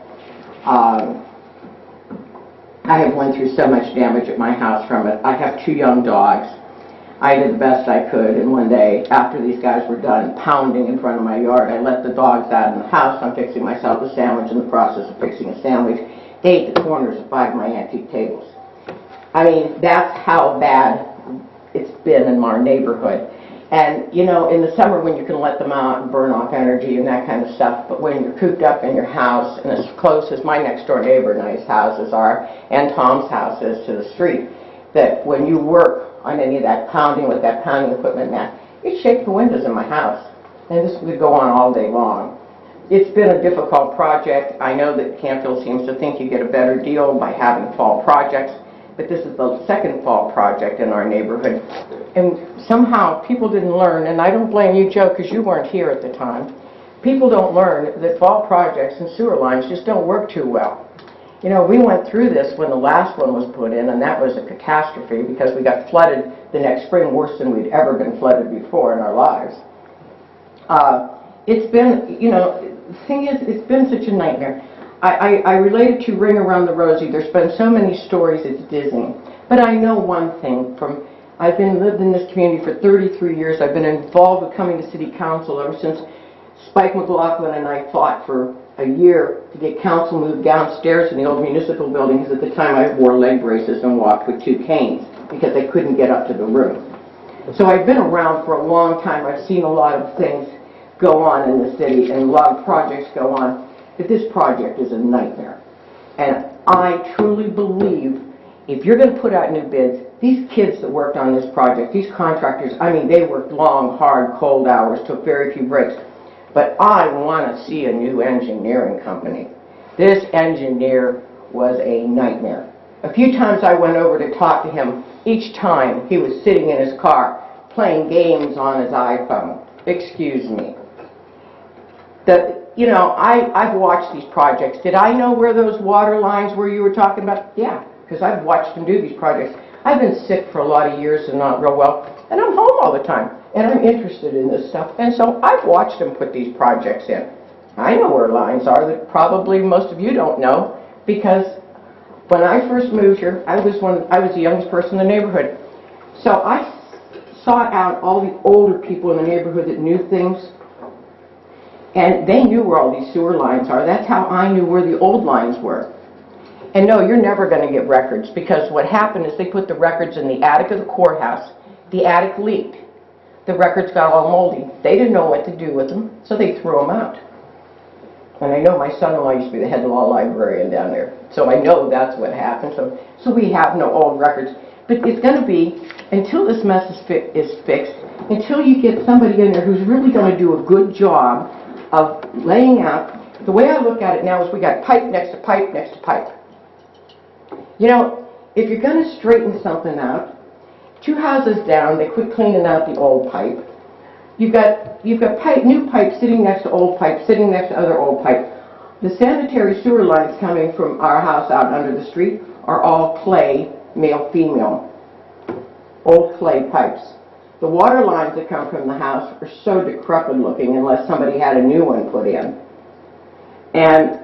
I have went through so much damage at my house from it. I have 2 young dogs. I did the best I could, and one day, after these guys were done pounding in front of my yard, I let the dogs out in the house. I'm fixing myself a sandwich in the process of fixing a sandwich. They ate the corners of 5 of my antique tables. I mean, that's how bad it's been in our neighborhood. And, in the summer when you can let them out and burn off energy and that kind of stuff, but when you're cooped up in your house and as close as my next door neighbor and I's houses are, and Tom's house is to the street, that when you work on any of that pounding with that pounding equipment and that, it shakes the windows in my house. And this could go on all day long. It's been a difficult project. I know that Canfield seems to think you get a better deal by having fall projects, but this is the second fall project in our neighborhood. And somehow people didn't learn, and I don't blame you, Joe, because you weren't here at the time. People don't learn that fall projects and sewer lines just don't work too well. We went through this when the last one was put in, and that was a catastrophe because we got flooded the next spring worse than we'd ever been flooded before in our lives. It's been, the thing is, it's been such a nightmare. I related to Ring Around the Rosie. There's been so many stories, it's dizzying. But I know one thing from, I've lived in this community for 33 years. I've been involved with coming to city council ever since Spike McLaughlin and I fought for a year to get council moved downstairs in the old municipal building, because at the time I wore leg braces and walked with 2 canes because I couldn't get up to the room. So I've been around for a long time. I've seen a lot of things go on in the city and a lot of projects go on. But this project is a nightmare. And I truly believe if you're going to put out new bids, these kids that worked on this project, these contractors, I mean, they worked long, hard, cold hours, took very few breaks. But I want to see a new engineering company. This engineer was a nightmare. A few times I went over to talk to him. Each time he was sitting in his car playing games on his iPhone. Excuse me. I've watched these projects. Did I know where those water lines were you were talking about? Yeah, because I've watched them do these projects. I've been sick for a lot of years and not real well, and I'm home all the time, and I'm interested in this stuff, and so I've watched them put these projects in. I know where lines are that probably most of you don't know, because when I first moved here, I was the youngest person in the neighborhood. So I sought out all the older people in the neighborhood that knew things, and they knew where all these sewer lines are. That's how I knew where the old lines were. And no, you're never going to get records, because what happened is they put the records in the attic of the courthouse. The attic leaked. the records got all moldy. They didn't know what to do with them, so they threw them out. And I know my son-in-law used to be the head law librarian down there, so I know that's what happened. So we have no old records. But it's going to be, until this mess is fixed, until you get somebody in there who's really going to do a good job of laying out. The way I look at it now is we got pipe next to pipe next to pipe. You know, if you're going to straighten something out, 2 houses down, they quit cleaning out the old pipe. You've got new pipe sitting next to old pipe, sitting next to other old pipe. The sanitary sewer lines coming from our house out under the street are all clay, male-female, old clay pipes. The water lines that come from the house are so decrepit looking unless somebody had a new one put in. And,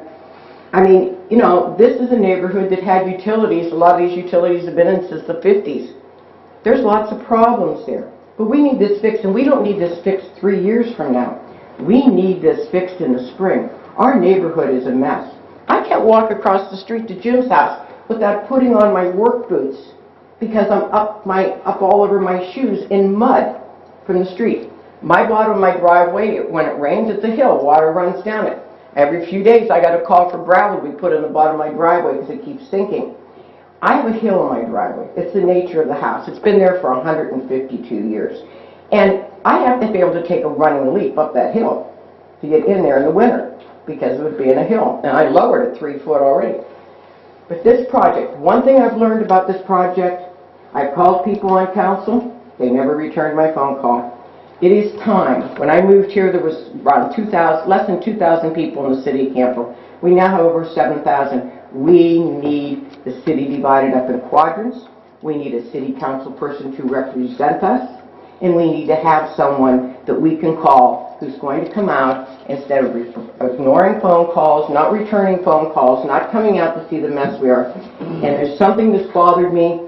I mean, you know, this is a neighborhood that had utilities. A lot of these utilities have been in since the 50s. There's lots of problems there. But we need this fixed, and we don't need this fixed 3 years from now. We need this fixed in the spring. Our neighborhood is a mess. I can't walk across the street to Jim's house without putting on my work boots because I'm up all over my shoes in mud from the street. My bottom of my driveway, when it rains, it's a hill. Water runs down it. Every few days I got a call for gravel to be put in the bottom of my driveway because it keeps sinking. I have a hill in my driveway. It's the nature of the house. It's been there for 152 years. And I have to be able to take a running leap up that hill to get in there in the winter because it would be in a hill. And I lowered it 3 foot already. But this project, one thing I've learned about this project, I've called people on council. They never returned my phone call. It is time. When I moved here, there was around less than 2,000 people in the city of Canfield. We now have over 7,000. We need the city divided up in quadrants. We need a city council person to represent us. And we need to have someone that we can call who's going to come out instead of ignoring phone calls, not returning phone calls, not coming out to see the mess we are. And there's something that's bothered me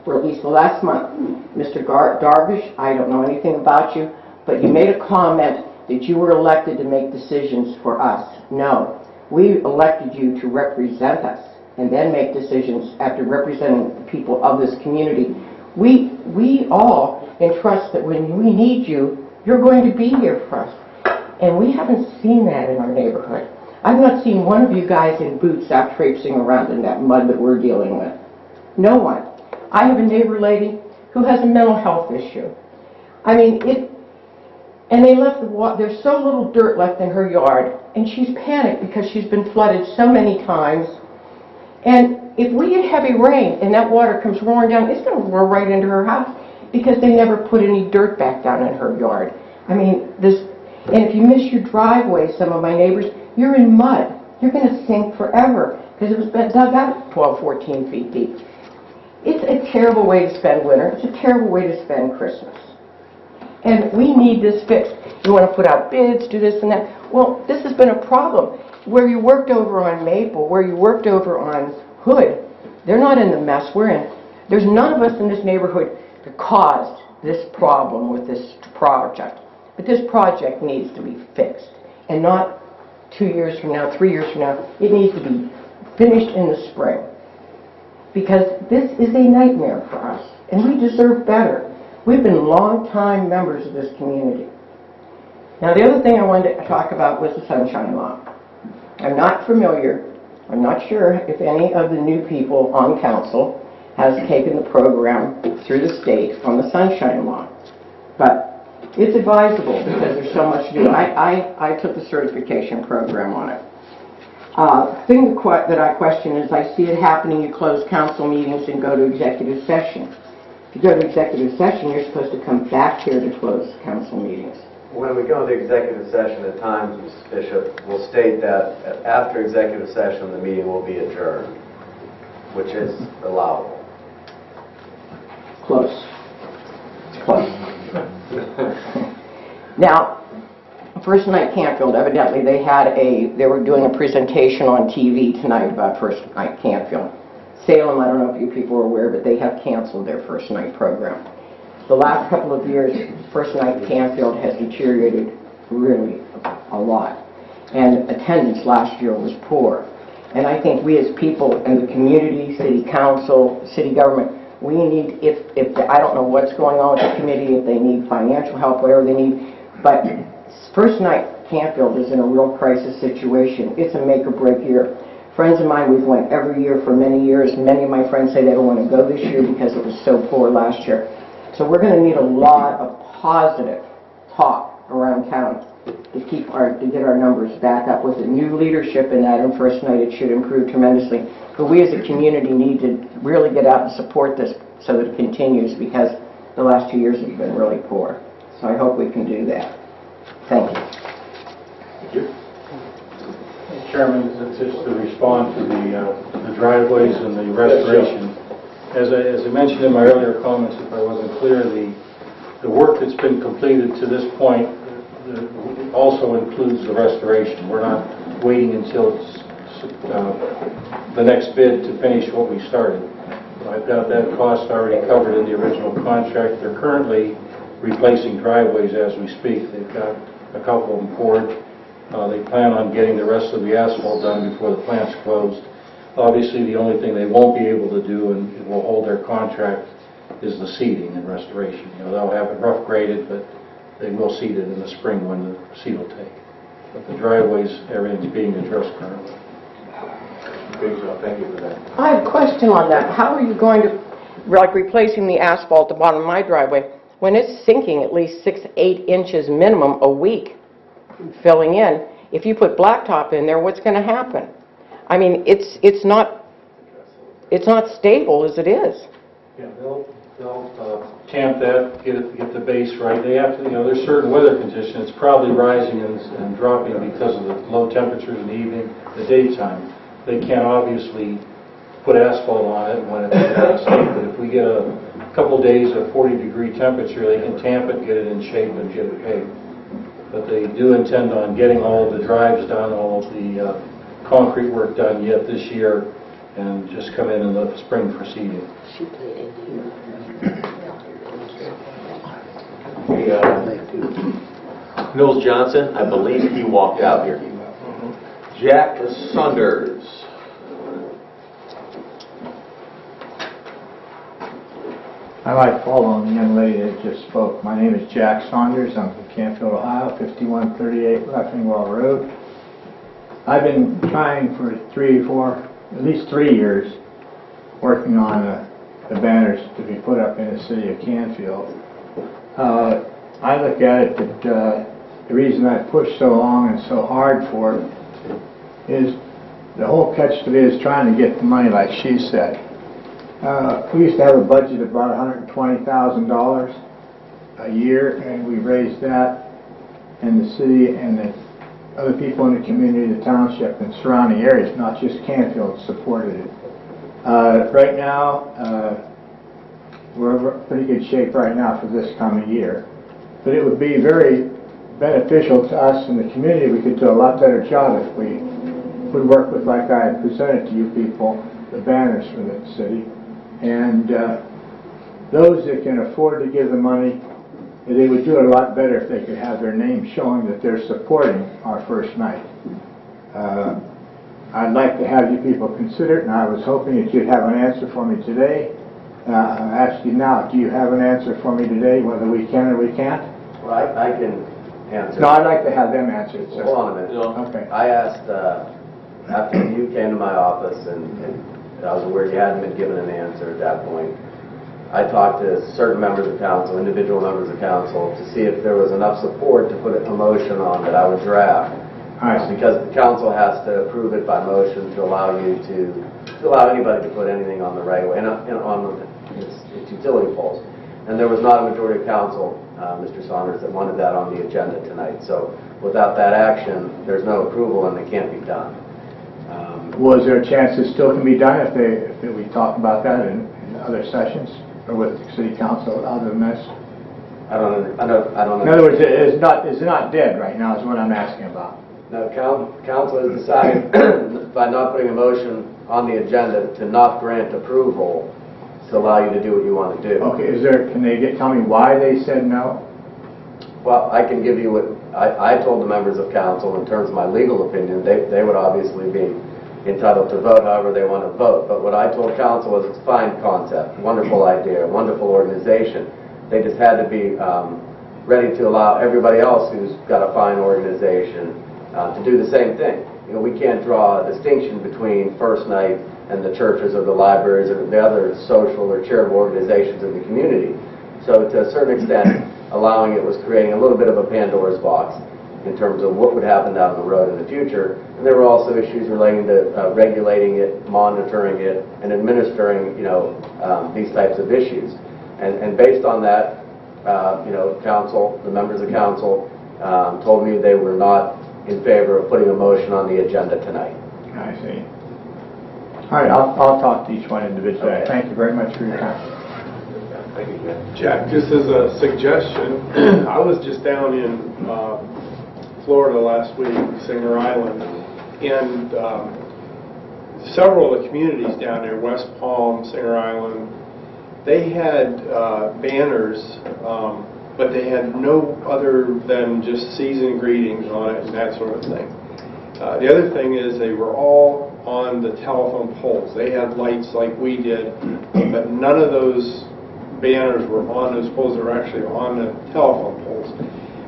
for at least the last month. Mr. Darvish, I don't know anything about you, but you made a comment that you were elected to make decisions for us. No. We elected you to represent us and then make decisions after representing the people of this community. We all entrust that when we need you, you're going to be here for us. And we haven't seen that in our neighborhood. I've not seen one of you guys in boots out traipsing around in that mud that we're dealing with. No one. I have a neighbor lady who has a mental health issue. I mean, and they left the water, there's so little dirt left in her yard, and she's panicked because she's been flooded so many times. And if we get heavy rain and that water comes roaring down, it's going to roar right into her house because they never put any dirt back down in her yard. I mean, and if you miss your driveway, some of my neighbors, you're in mud. You're going to sink forever because it was dug out 12, 14 feet deep. It's a terrible way to spend winter. It's a terrible way to spend Christmas. And we need this fixed. You want to put out bids, do this and that. Well, this has been a problem. Where you worked over on Maple, where you worked over on Hood, they're not in the mess we're in. There's none of us in this neighborhood that caused this problem with this project. But this project needs to be fixed. And not 2 years from now, 3 years from now. It needs to be finished in the spring. Because this is a nightmare for us. And we deserve better. We've been long-time members of this community. Now, the other thing I wanted to talk about was the Sunshine Law. I'm not familiar, I'm not sure if any of the new people on council has taken the program through the state on the Sunshine Law. But it's advisable because there's so much to do. I took the certification program on it. Thing that I question is I see it happening, you close council meetings and go to executive session. If you go to executive session, you're supposed to come back here to close council meetings. When we go into executive session, at times, Mrs. Bishop, we'll state that after executive session, the meeting will be adjourned, which is allowable. Close. It's close. Now, First Night Canfield, evidently they were doing a presentation on TV tonight about First Night Canfield. Salem, I don't know if you people are aware, but they have canceled their First Night program. The last couple of years, First Night Canfield has deteriorated really a lot. And attendance last year was poor. And I think we as people in the community, city council, city government, We need, I don't know what's going on with the committee, if they need financial help, whatever they need, but First Night Canfield is in a real crisis situation. It's a make or break year. Friends of mine, we've went every year for many years. Many of my friends say they don't want to go this year because it was so poor last year. So we're going to need a lot of positive talk around town to get our numbers back up. With the new leadership in that, and First Night, it should improve tremendously. But we as a community need to really get out and support this so that it continues, because the last 2 years have been really poor. So I hope we can do that. Thank you. Thank you. Chairman, just to respond to the driveways and the restoration. As I mentioned in my earlier comments, if I wasn't clear, the work that's been completed to this point also includes the restoration. We're not waiting until the next bid to finish what we started. I've got that cost already covered in the original contract. They're currently replacing driveways as we speak. They've got a couple of them poured. They plan on getting the rest of the asphalt done before the plant's closed. Obviously, the only thing they won't be able to do, and it will hold their contract, is the seeding and restoration. They'll have it rough graded, but they will seed it in the spring when the seed will take. But the driveways, everything's being addressed currently. Okay, so thank you for that. I have a question on that. How are you going to, like replacing the asphalt at the bottom of my driveway, when it's sinking at least 6 to 8 inches minimum a week, filling in? If you put blacktop in there, what's going to happen? I mean, it's not stable as it is. Yeah, they'll tamp that, get the base right. They have to, there's certain weather conditions. It's probably rising and dropping because of the low temperatures in the evening, the daytime. They can't obviously put asphalt on it when it's out of state, but if we get a couple days of 40-degree temperature, they can tamp it, get it in shape, and get it paved. But they do intend on getting all of the drives done, all of the concrete work done yet this year, and just come in the spring for seeding. Mills Johnson, I believe he walked out here. Jack Saunders. I'd like to follow on the young lady that just spoke. My name is Jack Saunders. I'm from Canfield, Ohio, 5138 Leffingwell Road. I've been trying for at least 3 years, working on the banners to be put up in the city of Canfield. I look at it that the reason I pushed so long and so hard for it is the whole catch to it is trying to get the money, like she said. We used to have a budget of about $120,000 a year, and we raised that, and the city and the other people in the community, the township and surrounding areas, not just Canfield, supported it. Right now, we're in pretty good shape right now for this coming year, but it would be very beneficial to us in the community if we could do a lot better job if we would work with, like I presented to you people, the banners for the city. And those that can afford to give the money, they would do it a lot better if they could have their name showing that they're supporting our First Night. I'd like to have you people consider it, and I was hoping that you'd have an answer for me today. I ask you now, do you have an answer for me today, whether we can or we can't? Well, I can answer. No, I'd like to have them answer it, sir. Hold on a minute. Okay. I asked, after you came to my office and I was aware you hadn't been given an answer at that point, I talked to certain members of council, individual members of council, to see if there was enough support to put a motion on that I would draft. Because the council has to approve it by motion to allow anybody to put anything on the right of way and on its utility poles. And there was not a majority of council, Mr. Saunders, that wanted that on the agenda tonight. So without that action, there's no approval and it can't be done. Was there a chance it still can be done if we talk about that in other sessions or with the city council other than this? I don't know. In other words, it's not dead right now is what I'm asking about. No, council has decided by not putting a motion on the agenda to not grant approval to allow you to do what you want to do. Okay, can they tell me why they said no? Well, I can give you what I told the members of council in terms of my legal opinion. They would obviously be entitled to vote however they want to vote. But what I told council was it's a fine concept, wonderful idea, wonderful organization. They just had to be ready to allow everybody else who's got a fine organization to do the same thing. You know, we can't draw a distinction between First Night and the churches or the libraries or the other social or charitable organizations in the community. So to a certain extent, allowing it was creating a little bit of a Pandora's box in terms of what would happen down the road in the future. And there were also issues relating to regulating it, monitoring it, and administering, these types of issues. And based on that, council, the members of council, told me they were not in favor of putting a motion on the agenda tonight. I see. All right, I'll talk to each one individually. Okay. Thank you very much for your time. Thank you, Jack, just as a suggestion, I was just down in Florida last week, Singer Island, and several of the communities down there, West Palm, Singer Island, they had banners, but they had no other than just season greetings on it and that sort of thing. The other thing is they were all on the telephone poles. They had lights like we did, but none of those banners were on those poles. They were actually on the telephone poles.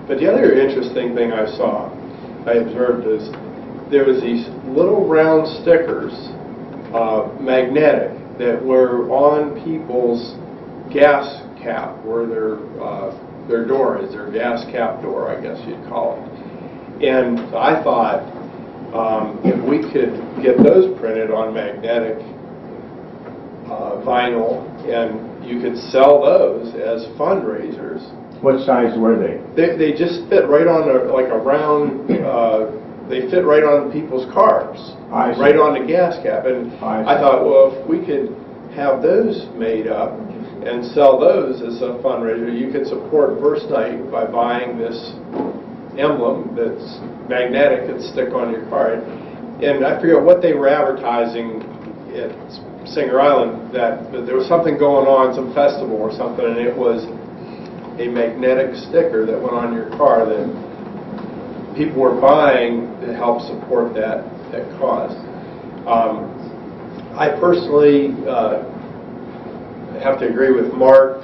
But the other interesting thing I observed is there was these little round stickers, magnetic, that were on people's gas cap, where their door is, their gas cap door, I guess you'd call it. And I thought if we could get those printed on magnetic vinyl, and you could sell those as fundraisers. What size were they? They just fit right on like a round. They fit right on people's cars, right on the gas cap. And I thought, well, if we could have those made up and sell those as a fundraiser, you could support First Night by buying this emblem that's magnetic and stick on your car. And I forget what they were advertising at Singer Island, that there was something going on, some festival or something, and it was a magnetic sticker that went on your car that people were buying to help support that cause. I personally have to agree with Mark.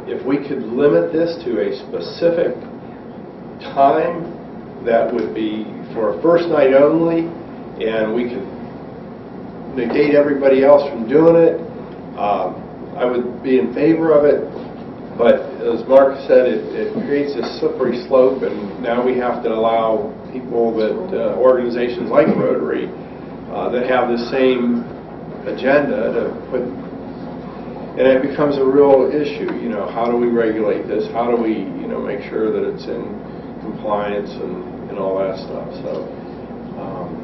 If we could limit this to a specific time, that would be for a First Night only, and we could negate everybody else from doing it. I would be in favor of it, but as Mark said, it creates a slippery slope, and now we have to allow people that, organizations like Rotary, that have the same agenda to put, and it becomes a real issue. How do we regulate this? How do we, make sure that it's in compliance and all that stuff? So.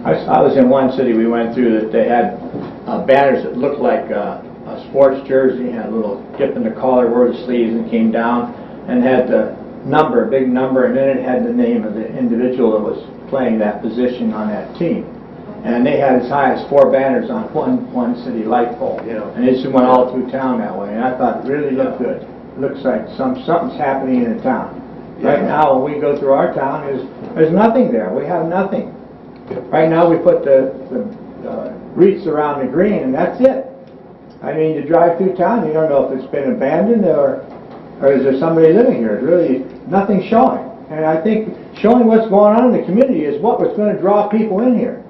I was in one city we went through that they had banners that looked like a sports jersey, had a little dip in the collar where the sleeves and came down, and had the number, a big number, and then it had the name of the individual that was playing that position on that team. And they had as high as 4 banners on one city light pole. And it just went all through town that way. And I thought it really looked good. It looks like something's happening in the town. Right now, when we go through our town, there's nothing there. We have nothing. Right now, we put the wreaths around the green, and that's it. I mean, you drive through town, you don't know if it's been abandoned or is there somebody living here. It's really nothing showing. And I think showing what's going on in the community is what was going to draw people in here.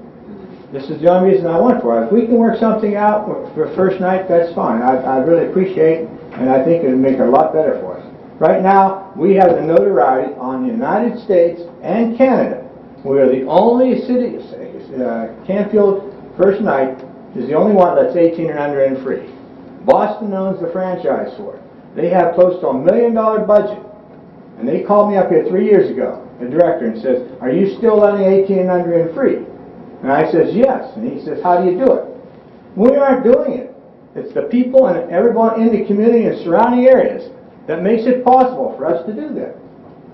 This is the only reason I went for it. If we can work something out for First Night, that's fine. I really appreciate, and I think it would make it a lot better for us. Right now, we have the notoriety on the United States and Canada. We are the only city, Canfield First Night is the only one that's 18 and under and free. Boston owns the franchise for it. They have close to $1 million budget. And they called me up here 3 years ago, the director, and says, "Are you still letting 18 and under and free?" And I says, "Yes." And he says, "How do you do it?" We aren't doing it. It's the people and everyone in the community and surrounding areas that makes it possible for us to do that.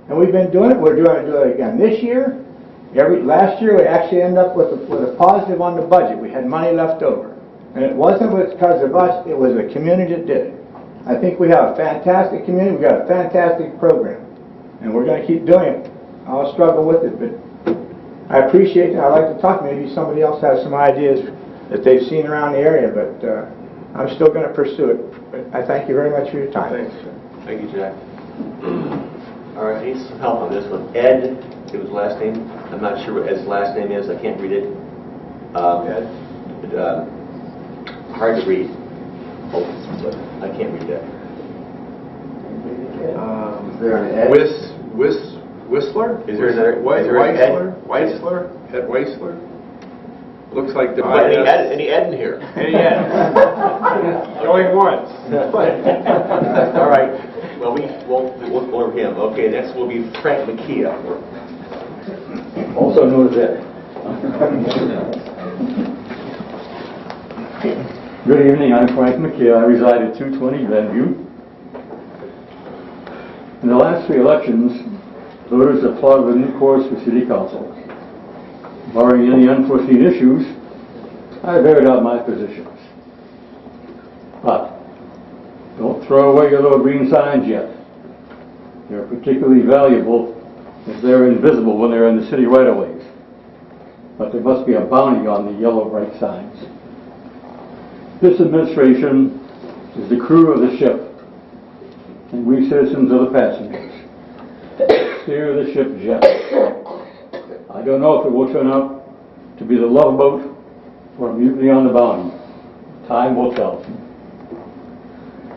And we've been doing it. We're going to do it again this year. Last year we actually ended up with a positive on the budget. We had money left over. And it wasn't because of us, it was the community that did it. I think we have a fantastic community, we've got a fantastic program. And we're going to keep doing it. I'll struggle with it, but I appreciate it. I'd like to talk. Maybe somebody else has some ideas that they've seen around the area, but I'm still going to pursue it. But I thank you very much for your time. Thanks. Thank you, Jack. All right, I need some help on this one. Ed, it was last name. I'm not sure what Ed's last name is. I can't read it. Ed? Hard to read. Oh, but I can't read that. Is there an Ed? Whistler? Is there an Weisler? Ed Weisler? Looks like the... Any Ed in here? Any Ed? Going once. All right. Well, we won't look for him. Okay, next will be Frank McKeon. Also known as Ed. Good evening, I'm Frank McKeon. I reside at 220 Glenview. In the last 3 elections, voters have plotted a new course for City Council. Barring any unforeseen issues, I varied out my positions. But don't throw away your little green signs yet. They're particularly valuable if they're invisible when they're in the city right-of-ways. But there must be a bounty on the yellow bright signs. This administration is the crew of the ship, and we citizens are the passengers. Steer the ship gently. I don't know if it will turn out to be the love boat or mutiny on the bounty. Time will tell.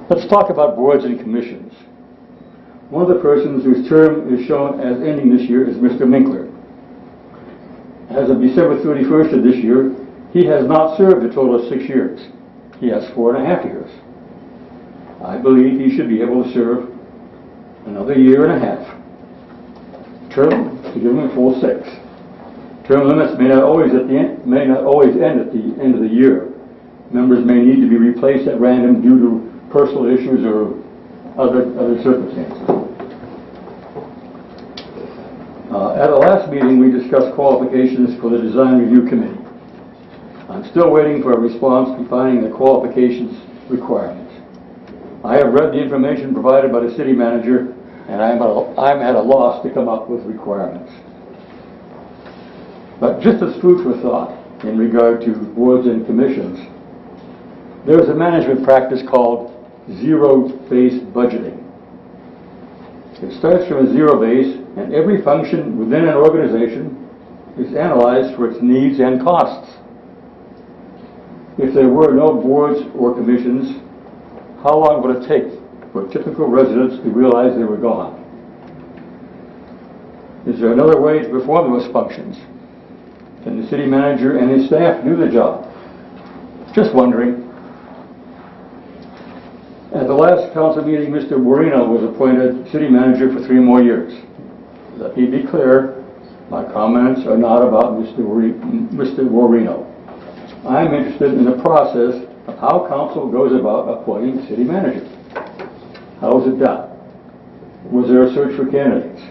Let's talk about boards and commissions. One of the persons whose term is shown as ending this year is Mr. Minkler. As of December 31st of this year, he has not served a total of 6 years. He has 4.5 years. I believe he should be able to serve another 1.5 years. Term to give him a full 6. Term limits may not always end at the end of the year. Members may need to be replaced at random due to personal issues or other circumstances. At the last meeting, we discussed qualifications for the Design Review Committee. I'm still waiting for a response defining the qualifications requirements. I have read the information provided by the city manager, and I'm at a loss to come up with requirements. But just as food for thought in regard to boards and commissions, there is a management practice called zero-based budgeting. It starts from a zero base, and every function within an organization is analyzed for its needs and costs. If there were no boards or commissions, how long would it take for typical residents to realize they were gone? Is there another way to perform those functions? Can the city manager and his staff do the job? Just wondering. At the last council meeting, Mr. Moreno was appointed city manager for 3 more years. Let me be clear, my comments are not about Mr. Moreno. I'm interested in the process of how council goes about appointing the city manager. How was it done? Was there a search for candidates?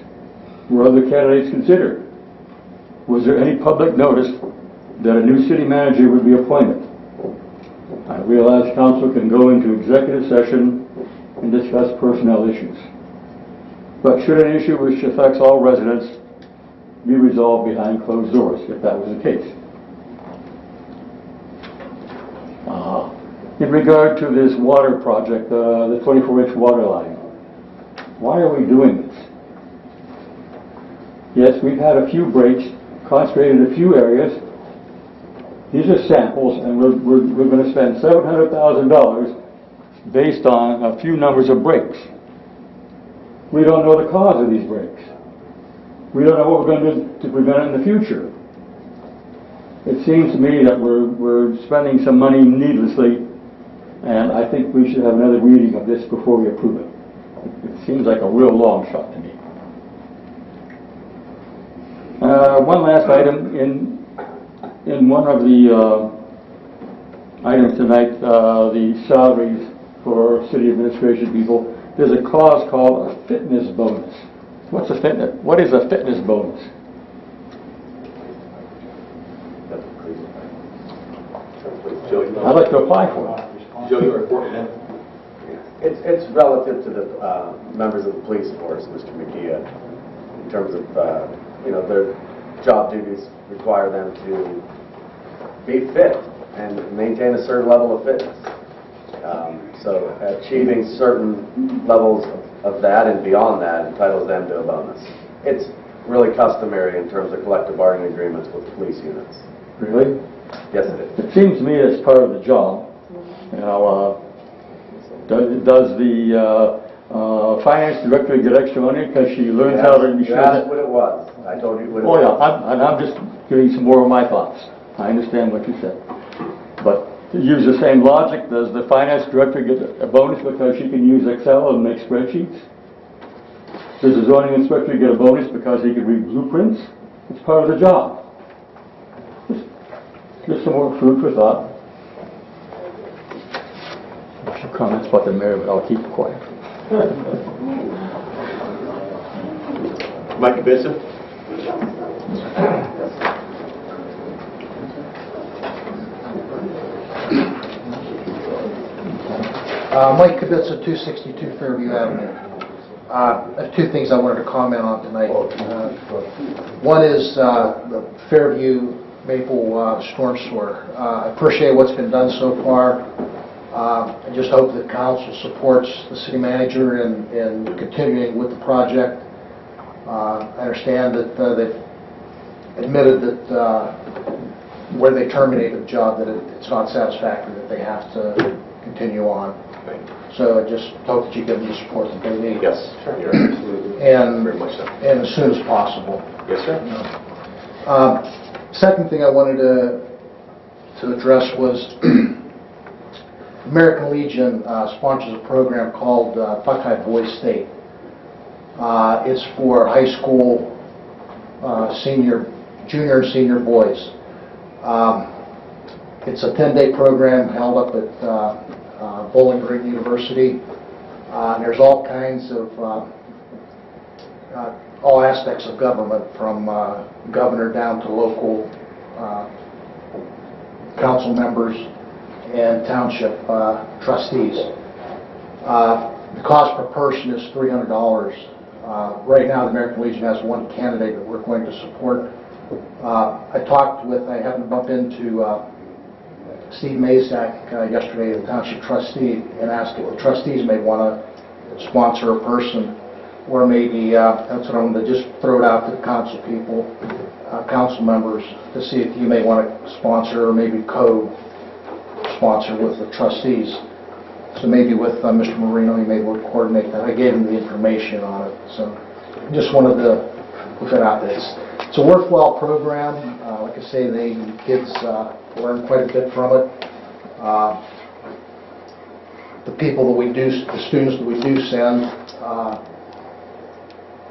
Were other candidates considered? Was there any public notice that a new city manager would be appointed? I realize council can go into executive session and discuss personnel issues. But should an issue which affects all residents be resolved behind closed doors, if that was the case? In regard to this water project, the 24-inch water line, why are we doing this? Yes, we've had a few breaks, concentrated in a few areas. These are samples, and we're going to spend $700,000 based on a few numbers of breaks. We don't know the cause of these breaks. We don't know what we're going to do to prevent it in the future. It seems to me that we're spending some money needlessly, and I think we should have another reading of this before we approve it. It seems like a real long shot to me. One last item. In one of the items tonight, the salaries for city administration people, there's a clause called a fitness bonus. What is a fitness bonus? I'd like to apply for it. Joe, your report, man. It's relative to the members of the police force, Mr. McKee, in terms of, job duties require them to be fit and maintain a certain level of fitness. So achieving certain levels of that and beyond that entitles them to a bonus. It's really customary in terms of collective bargaining agreements with police units. Really? Yes, it is. It seems to me it's part of the job. You know, does the finance director get extra money because she learns how to be You asked what it was. I told you what it Oh, was. yeah, I'm just giving some more of my thoughts. I understand what you said. But to use the same logic, does the finance director get a bonus because she can use Excel and make spreadsheets? Does the zoning inspector get a bonus because he can read blueprints? It's part of the job. Just some more food for thought. A few comments about the mayor, but I'll keep it quiet. Mike Bishop? Mike Kibitza, 262 Fairview Avenue. I have two things I wanted to comment on tonight. One is the Fairview Maple storm sewer. I appreciate what's been done so far. I just hope that council supports the city manager in continuing with the project. I understand that they've admitted that where they terminated the job, that it's not satisfactory, that they have to continue on. So I just hope that you give them the support that they need. Yes, sure. Absolutely. And, very much so. and as soon as possible. Yes, sir. Second thing I wanted to address was American Legion sponsors a program called Buckeye Boys State. It's for high school junior and senior boys. It's a 10-day program held up at Bowling Green University. There's all kinds of all aspects of government, from governor down to local council members and township trustees. The cost per person is $300. Right now, the American Legion has one candidate that we're going to support. I happened to bump into Steve Mazak yesterday, the township trustee, and asked if the trustees may want to sponsor a person, or maybe, that's what I'm going to just throw it out to the council people, council members, to see if you may want to sponsor, or maybe co-sponsor with the trustees. So maybe with Mr. Marino, you may want to coordinate that. I gave him the information on it, so just wanted to put that out there. It's a worthwhile program. Like I say, the kids learn quite a bit from it. The students that we do send,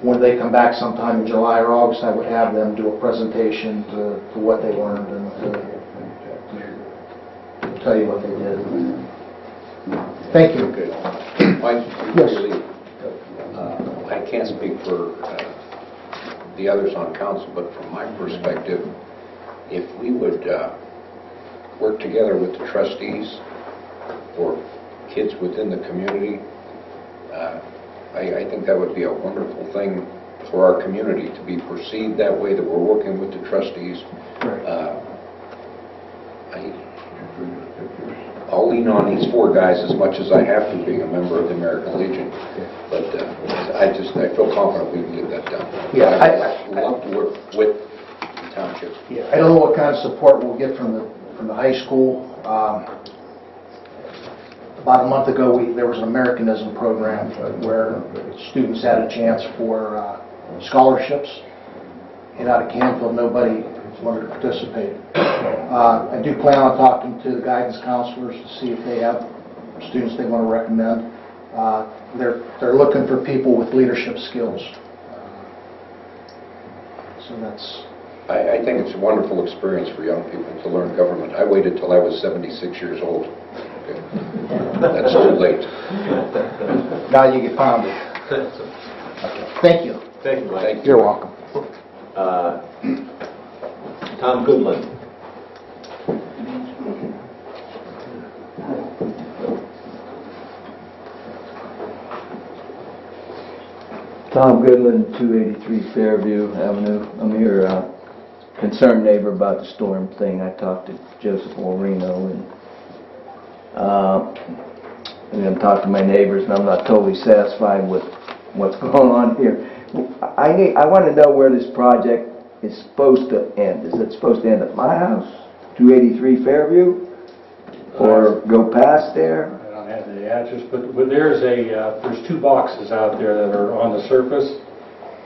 when they come back sometime in July or August, I would have them do a presentation to what they learned and to tell you what they did. Thank you. Good. Yes. I can't speak for the others on council, but from my perspective, if we would work together with the trustees or kids within the community, I think that would be a wonderful thing for our community, to be perceived that way, that we're working with the trustees. I'll lean on these four guys as much as I have to, being a member of the American Legion, but I feel confident we can get that done. Yeah, I'd love to work with the township. Yeah, I don't know what kind of support we'll get from the high school. About a month ago, there was an Americanism program where students had a chance for scholarships, and out of Canfield, nobody wanted to participate. I do plan on talking to the guidance counselors to see if they have students they want to recommend. They're looking for people with leadership skills. So that's. I think it's a wonderful experience for young people to learn government. I waited till I was 76 years old. Okay. That's too late. Now you get pounded. Okay. Thank you. Thank you, Mike. You're welcome. Tom Goodland. Tom Goodland, 283 Fairview Avenue. I'm here concerned neighbor about the storm thing. I talked to Joseph Orino and then talked to my neighbors, and I'm not totally satisfied with what's going on here. I want to know where this project is supposed to end. Is it supposed to end at my house, 283 Fairview, or go past there? I don't have the address, but there's two boxes out there that are on the surface,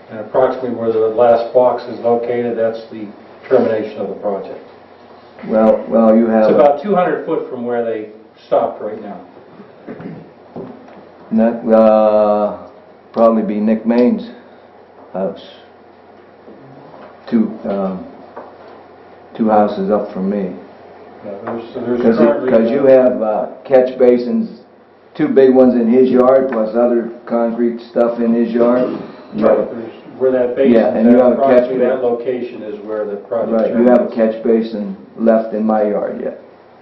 and approximately where the last box is located, that's the termination of the project. Well, you have... It's about 200 foot from where they stopped right now. And that probably be Nick Main's house. Two houses up from me. Because you have catch basins, two big ones in his yard, plus other concrete stuff in his yard. Where that basin, yeah, and you have a catch basin. That location is where the project. Right, you have a catch basin left in my yard yet.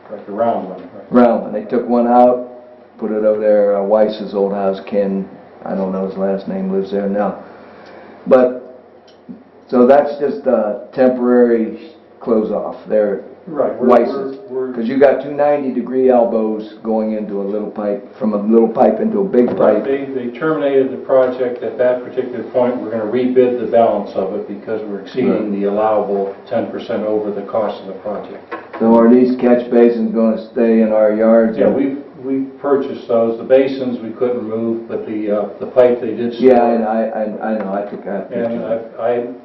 Like the round one. Right. Round one. They took one out, put it over there. Weiss's old house. Ken, I don't know his last name, lives there now. But so that's just a temporary close off there. Right. Weiss's. Because you got 290-degree elbows going into a little pipe, from a little pipe into a big pipe. They terminated the project at that particular point. We're going to rebid the balance of it because we're exceeding the allowable 10% over the cost of the project. So are these catch basins going to stay in our yards? Yeah, we purchased those. The basins we couldn't move, but the pipe they did store. Yeah, and I know. I took that picture. And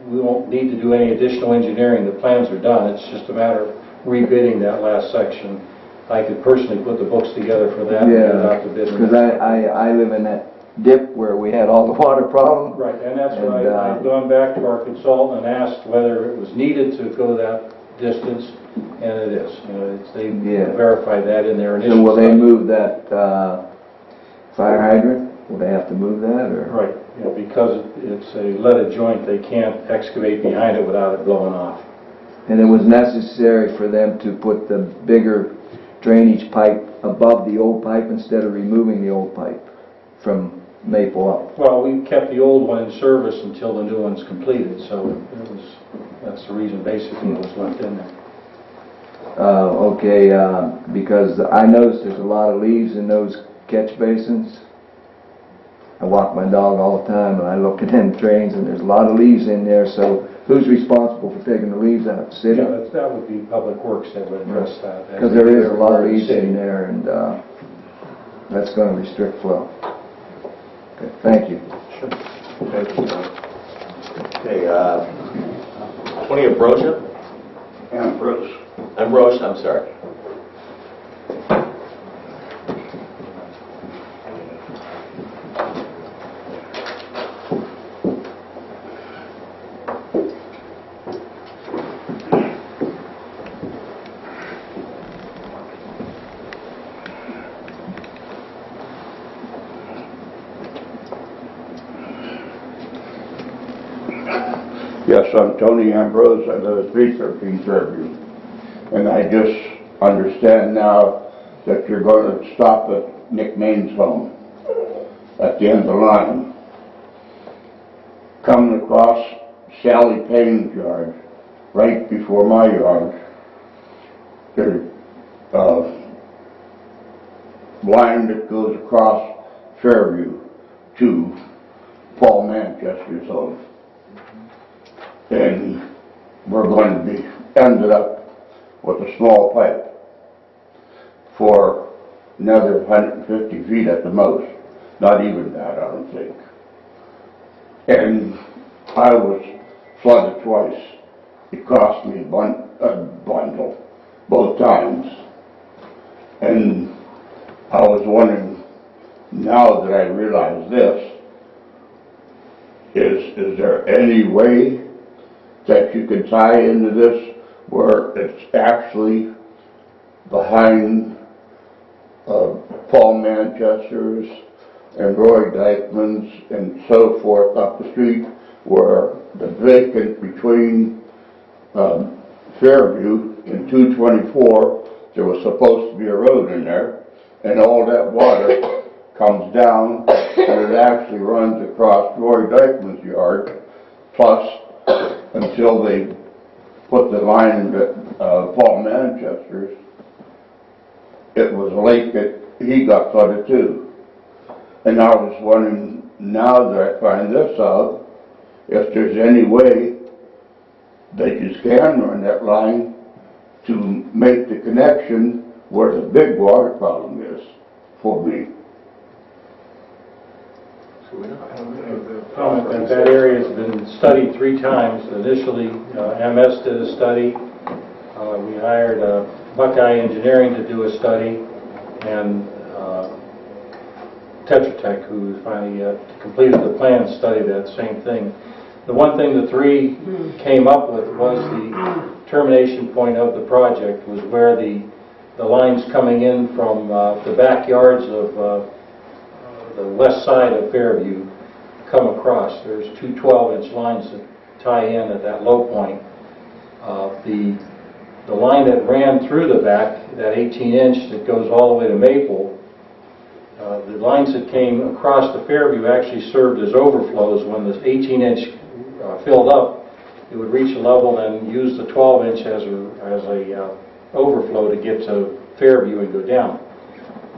we won't need to do any additional engineering. The plans are done. It's just a matter of rebidding that last section. I could personally put the books together for that. Yeah, because I live in that dip where we had all the water problem. Right, and that's what I've gone back to our consultant and asked whether it was needed to go that distance, and it is. You know, they verified that in their initial So will they study. move that fire hydrant? Will they have to move that? Or? Right, because it's a leaded joint, they can't excavate behind it without it blowing off. And it was necessary for them to put the bigger drainage pipe above the old pipe instead of removing the old pipe from Maple up. Well, we kept the old one in service until the new one's completed, so that's the reason basically it was left in there. Okay, because I noticed there's a lot of leaves in those catch basins. I walk my dog all the time and I look at them drains and there's a lot of leaves in there, so who's responsible for taking the leaves out? The city? Yeah, that would be Public Works that would address that. Because there is a lot of leaves in there, and that's going to restrict flow. Okay, thank you. Sure. Okay, 20 Ambrosia? Ambrosia, I'm sorry. Yes, I'm Tony Ambrose. I live at 313 Fairview. And I just understand now that you're going to stop at Nick Main's home at the end of the line. Coming across Sally Payne's yard, right before my yard, there's a line that goes across Fairview to Paul Manchester's home. And we're going to be ended up with a small pipe for another 150 feet at the most. Not even that, I don't think. And I was flooded twice. It cost me a bundle both times. And I was wondering, now that I realize this, is there any way that you could tie into this where it's actually behind Paul Manchester's and Roy Dykeman's and so forth up the street, where the vacant between Fairview and 224, there was supposed to be a road in there, and all that water comes down and it actually runs across Roy Dykeman's yard, plus until they put the line in Paul Manchester's, it was a lake that he got flooded too. And I was wondering, now that I find this out, if there's any way they just can run that line to make the connection where the big water problem is for me. Comment that area has been studied 3 times. Initially, MS did a study. We hired Buckeye Engineering to do a study, and Tetra Tech, who finally completed the plan, studied that same thing. The one thing the 3 came up with was the termination point of the project was where the lines coming in from the backyards of the west side of Fairview come across. There's 2 12-inch lines that tie in at that low point. The line that ran through the back, that 18-inch that goes all the way to Maple, the lines that came across the Fairview actually served as overflows. When this 18-inch filled up, it would reach a level and use the 12-inch as a overflow to get to Fairview and go down.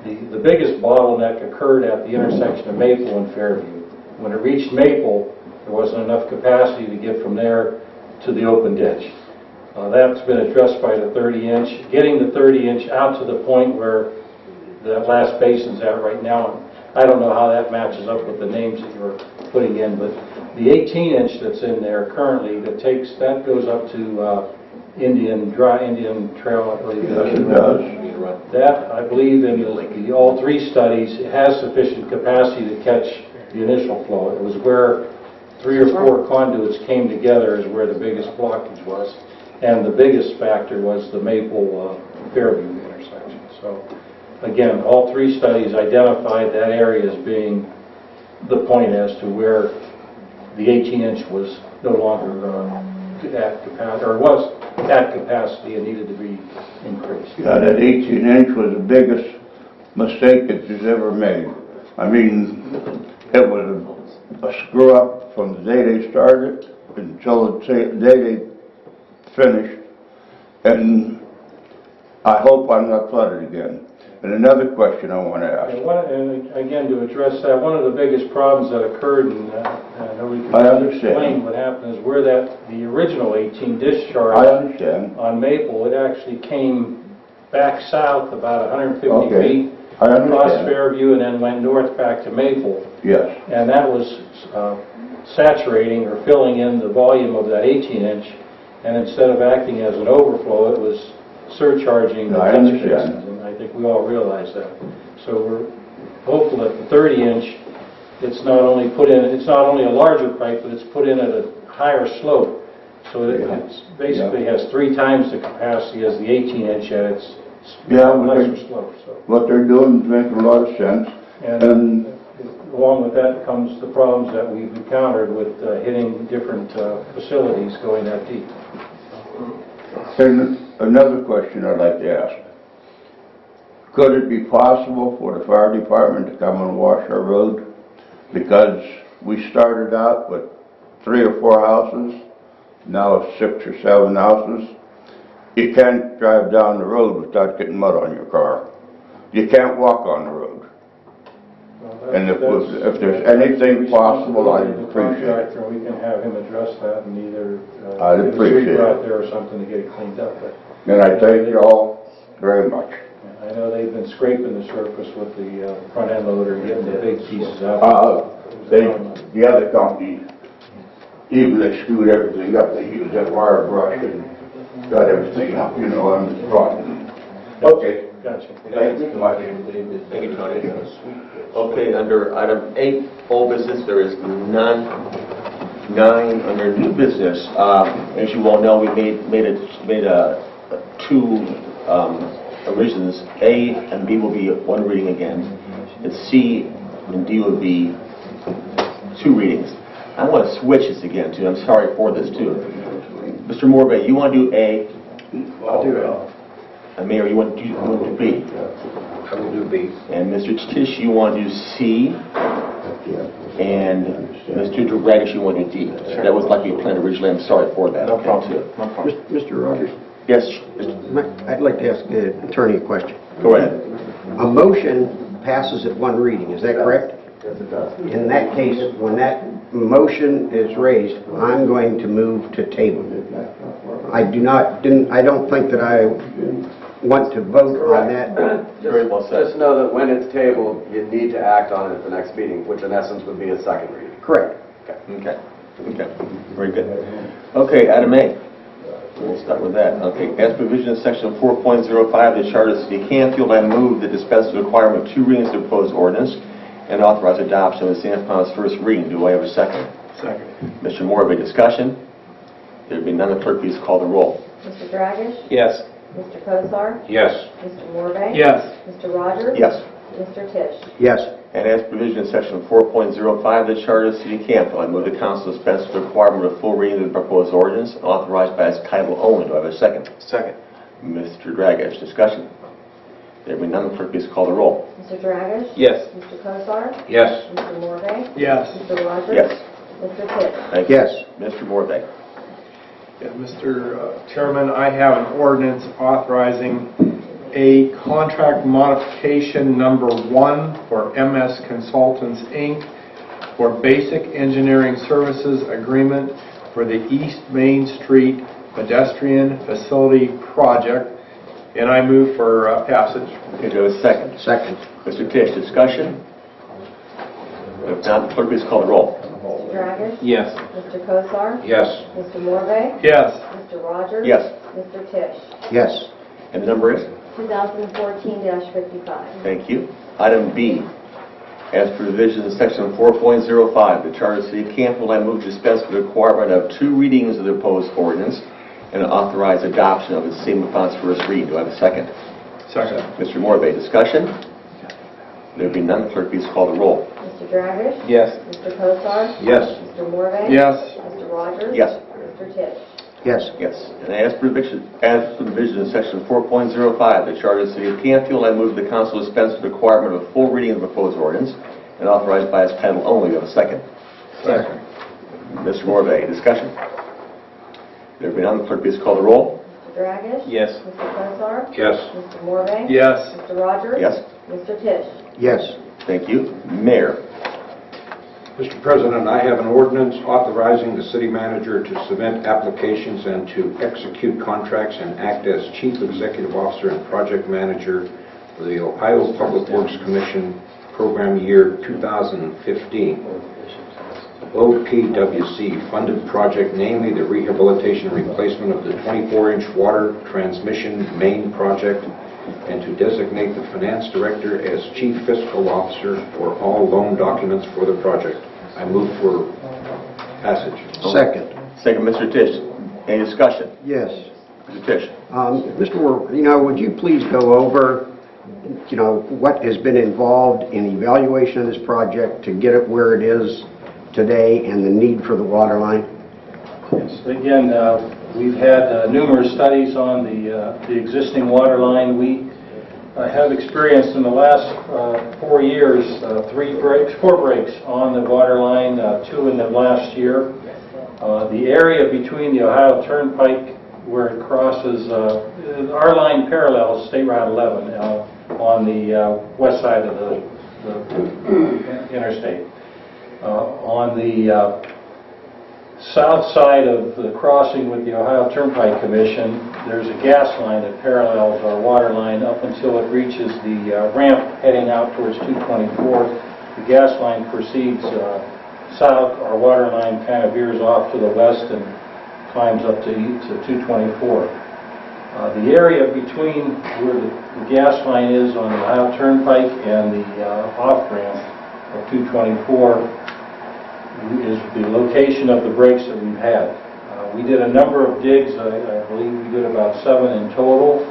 The biggest bottleneck occurred at the intersection of Maple and Fairview. When it reached Maple, there wasn't enough capacity to get from there to the open ditch. That's been addressed by the 30-inch. Getting the 30-inch out to the point where that last basin's at right now, I don't know how that matches up with the names that you're putting in, but the 18-inch that's in there currently, that goes up to Indian Trail, I believe. That, I believe, in all 3 studies, it has sufficient capacity to catch the initial flow. It was where 3 or 4 conduits came together is where the biggest blockage was. And the biggest factor was the Maple Fairview intersection. So, again, all 3 studies identified that area as being the point as to where the 18-inch was no longer at capacity, or was at capacity and needed to be increased. Yeah, that 18-inch was the biggest mistake that was ever made. I mean, it was a screw-up from the day they started until the day they finished, and I hope I'm not flooded again. And another question I want to ask. And again, to address that, one of the biggest problems that occurred, and nobody can explain what happened, is where the original 18 discharge on Maple, it actually came back south about 150 feet across Fairview and then went north back to Maple. Yes. And that was saturating or filling in the volume of that 18-inch, and instead of acting as an overflow, it was surcharging the catch basins, and I think we all realize that. So we're hopeful that the 30-inch, it's not only a larger pipe, but it's put in at a higher slope, so that it basically has 3 times the capacity as the 18-inch at its lesser slope. So. What they're doing is making a lot of sense. And along with that comes the problems that we've encountered with hitting different facilities going that deep. And another question I'd like to ask. Could it be possible for the fire department to come and wash our road? Because we started out with 3 or 4 houses, now it's 6 or 7 houses. You can't drive down the road without getting mud on your car. You can't walk on the road. And if there's anything possible, I'd appreciate it. We can have him address that and either I'd appreciate it out there or something to get it cleaned up. But and I thank you all very much. I know they've been scraping the surface with the front end loader and getting the big pieces out. The other company, even they screwed everything up, they used that wire brush and got everything up, you know, on the front. Okay. Gotcha. Thank you so much. Thank you, Tony. Okay, under item 8, old business, there is none. 9, under new business, as you all know, we made 2 revisions. A and B will be 1 reading again. And C and D will be 2 readings. I want to switch this again, too. I'm sorry for this, too. Mr. Morvay, you want to do A? I'll do A. Mayor, you want to do B? I will do B. And Mr. Tisch, you want to do C? And Mr. Dragish, you wanted D. That was like you planned originally. I'm sorry for that. No Okay, problem. too. No problem. Mr. Rogers? Yes. I'd like to ask the attorney a question. Go ahead. A motion passes at one reading, is that correct? Yes, it does. In that case, when that motion is raised, I'm going to move to table. I don't think that I want to vote on that. Very well said. Just know that when it's tabled, you need to act on it at the next meeting, which in essence would be a second reading. Correct. Okay. Very good. Okay, item A. We'll start with that. Okay. As provision in section 4.05 of the Charter of the City of Canfield, I move that dispense with the requirement of 2 readings of the proposed ordinance and authorize adoption of the same upon its first reading. Do I have a second? Second. Mr. Morvay, discussion? There being none, the clerk please call the roll. Mr. Dragish? Yes. Mr. Kozar? Yes. Mr. Morvay? Yes. Mr. Rogers? Yes. Mr. Tisch? Yes. And as provision in section 4.05 of the Charter of the City of Canfield, I move the council dispense with the requirement of full reading of the proposed ordinance and authorized by its title only. Do I have a second? Second. Mr. Dragish, discussion? There being none, the clerk please call the roll. Mr. Dragish? Yes. Mr. Kozar? Yes. Mr. Morvay? Yes. Mr. Rogers? Yes. Mr. Tisch? Thank you. Yes. Mr. Morvay. Yeah, Mr. Chairman, I have an ordinance authorizing a contract modification number 1 for MS Consultants, Inc. for basic engineering services agreement for the East Main Street pedestrian facility project, and I move for passage. Okay, do I have a second? Second. Mr. Tisch, discussion? If not, the clerk please call the roll. Mr. Dragish? Yes. Mr. Kozar? Yes. Mr. Morvay? Yes. Mr. Rogers? Yes. Mr. Tisch? Yes. And the number is? 2014-55. Thank you. Item B. As per provisions in section 4.05 of the Charter of the City of Canfield, I move to dispense with the requirement of 2 readings of the proposed ordinance and authorize adoption of the same upon its first reading. Do I have a second? Second. Mr. Morvay, discussion? There being none, clerk please call the roll. Mr. Dragish? Yes. Mr. Kozar? Yes. Mr. Morvay? Yes. Mr. Rogers? Yes. Mr. Tisch? Yes. Yes. And as per provision in section 4.05 of the Charter of the City of Canfield, I move the council dispense with the requirement of a full reading of the proposed ordinance and authorized by its title only. Do I have a second? Second. Mr. Morvay, discussion? There being none, the clerk please call the roll. Mr. Dragish? Yes. Mr. Kozar? Yes. Mr. Morvay? Yes. Mr. Rogers? Yes. Mr. Tisch? Yes. Thank you. Mayor. Mr. President, I have an ordinance authorizing the city manager to submit applications and to execute contracts and act as chief executive officer and project manager for the Ohio Public Works Commission program year 2015. OPWC funded project, namely the rehabilitation and replacement of the 24-inch water transmission main project, and to designate the finance director as chief fiscal officer for all loan documents for the project. I move for passage. Second. Second, Mr. Tisch. Any discussion? Yes. Mr. Tisch. Mr. Moore, would you please go over, what has been involved in evaluation of this project to get it where it is today and the need for the water line? Yes. Again, we've had numerous studies on the existing water line. We have experienced in the last 4 years 4 breaks on the water line, 2 in the last year. The area between the Ohio Turnpike where it crosses, our line parallels State Route 11 on the west side of the interstate. On the south side of the crossing with the Ohio Turnpike Commission, there's a gas line that parallels our water line up until it reaches the ramp heading out towards 224. The gas line proceeds south. Our water line kind of veers off to the west and climbs up to 224. The area between where the gas line is on the Ohio Turnpike and the off-ramp of 224 is the location of the breaks that we've had. We did a number of digs. I believe we did about 7 in total,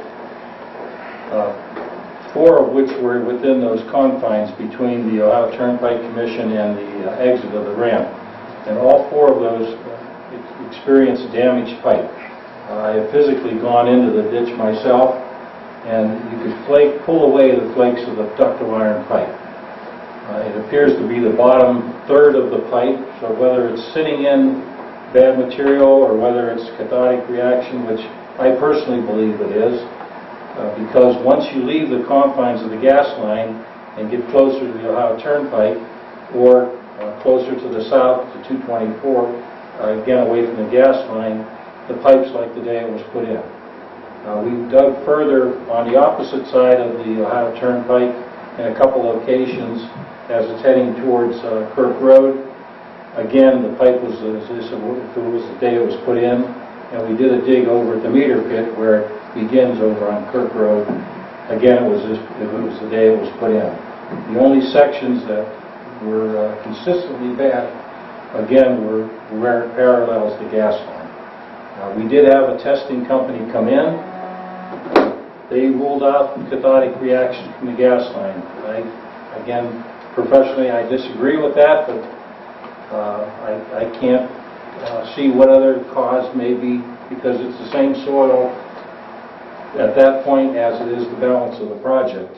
4 of which were within those confines between the Ohio Turnpike Commission and the exit of the ramp. And all 4 of those experienced damaged pipe. I have physically gone into the ditch myself, and you could pull away the flakes of the ductile iron pipe. It appears to be the bottom third of the pipe, so whether it's sitting in bad material or whether it's cathodic reaction, which I personally believe it is, because once you leave the confines of the gas line and get closer to the Ohio Turnpike or closer to the south to 224, again away from the gas line, the pipe's like the day it was put in. We dug further on the opposite side of the Ohio Turnpike in a couple locations as it's heading towards Kirk Road. Again, the pipe was, as I said, if it was the day it was put in, and we did a dig over at the meter pit where it begins over on Kirk Road. Again, it was the day it was put in. The only sections that were consistently bad, again, were where it parallels the gas line. We did have a testing company come in. They ruled out cathodic reaction from the gas line. Again, professionally, I disagree with that, but I can't see what other cause may be, because it's the same soil at that point as it is the balance of the project.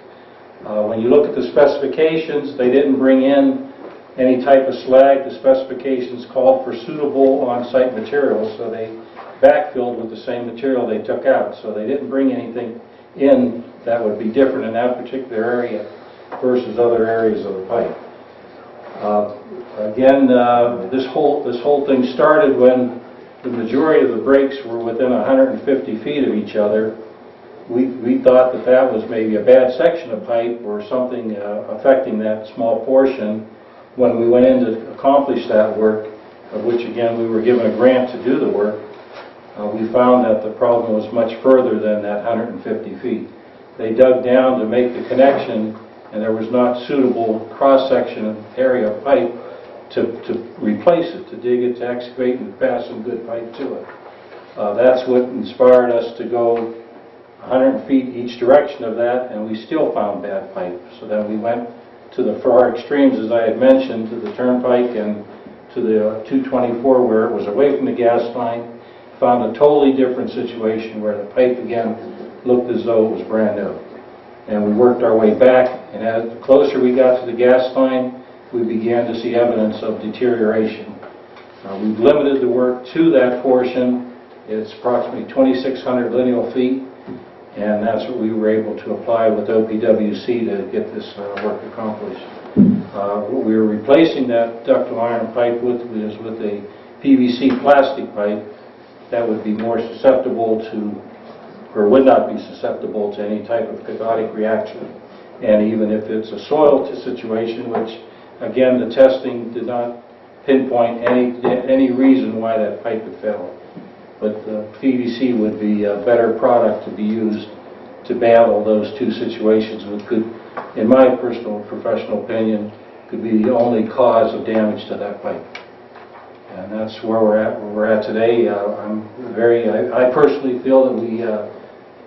When you look at the specifications, they didn't bring in any type of slag. The specifications called for suitable on-site materials, so they backfilled with the same material they took out. So they didn't bring anything in that would be different in that particular area versus other areas of the pipe. Again, this whole thing started when the majority of the breaks were within 150 feet of each other. We thought that that was maybe a bad section of pipe or something affecting that small portion. When we went in to accomplish that work, of which again we were given a grant to do the work, we found that the problem was much further than that 150 feet. They dug down to make the connection, and there was not suitable cross-section area of pipe to replace it, to dig it, to excavate and pass some good pipe to it. That's what inspired us to go 100 feet each direction of that, and we still found bad pipe. So then we went to the far extremes, as I had mentioned, to the turnpike and to the 224 where it was away from the gas line. Found a totally different situation where the pipe again looked as though it was brand new. And we worked our way back, and as the closer we got to the gas line, we began to see evidence of deterioration. We've limited the work to that portion. It's approximately 2,600 lineal feet, and that's what we were able to apply with OPWC to get this work accomplished. What we were replacing that ductile iron pipe with was with a PVC plastic pipe that would be more susceptible to, or would not be susceptible to, any type of cathodic reaction. And even if it's a soil situation, which again the testing did not pinpoint any reason why that pipe had failed. But PVC would be a better product to be used to battle those two situations, which could, in my personal professional opinion, could be the only cause of damage to that pipe. And that's where we're at today. I personally feel that we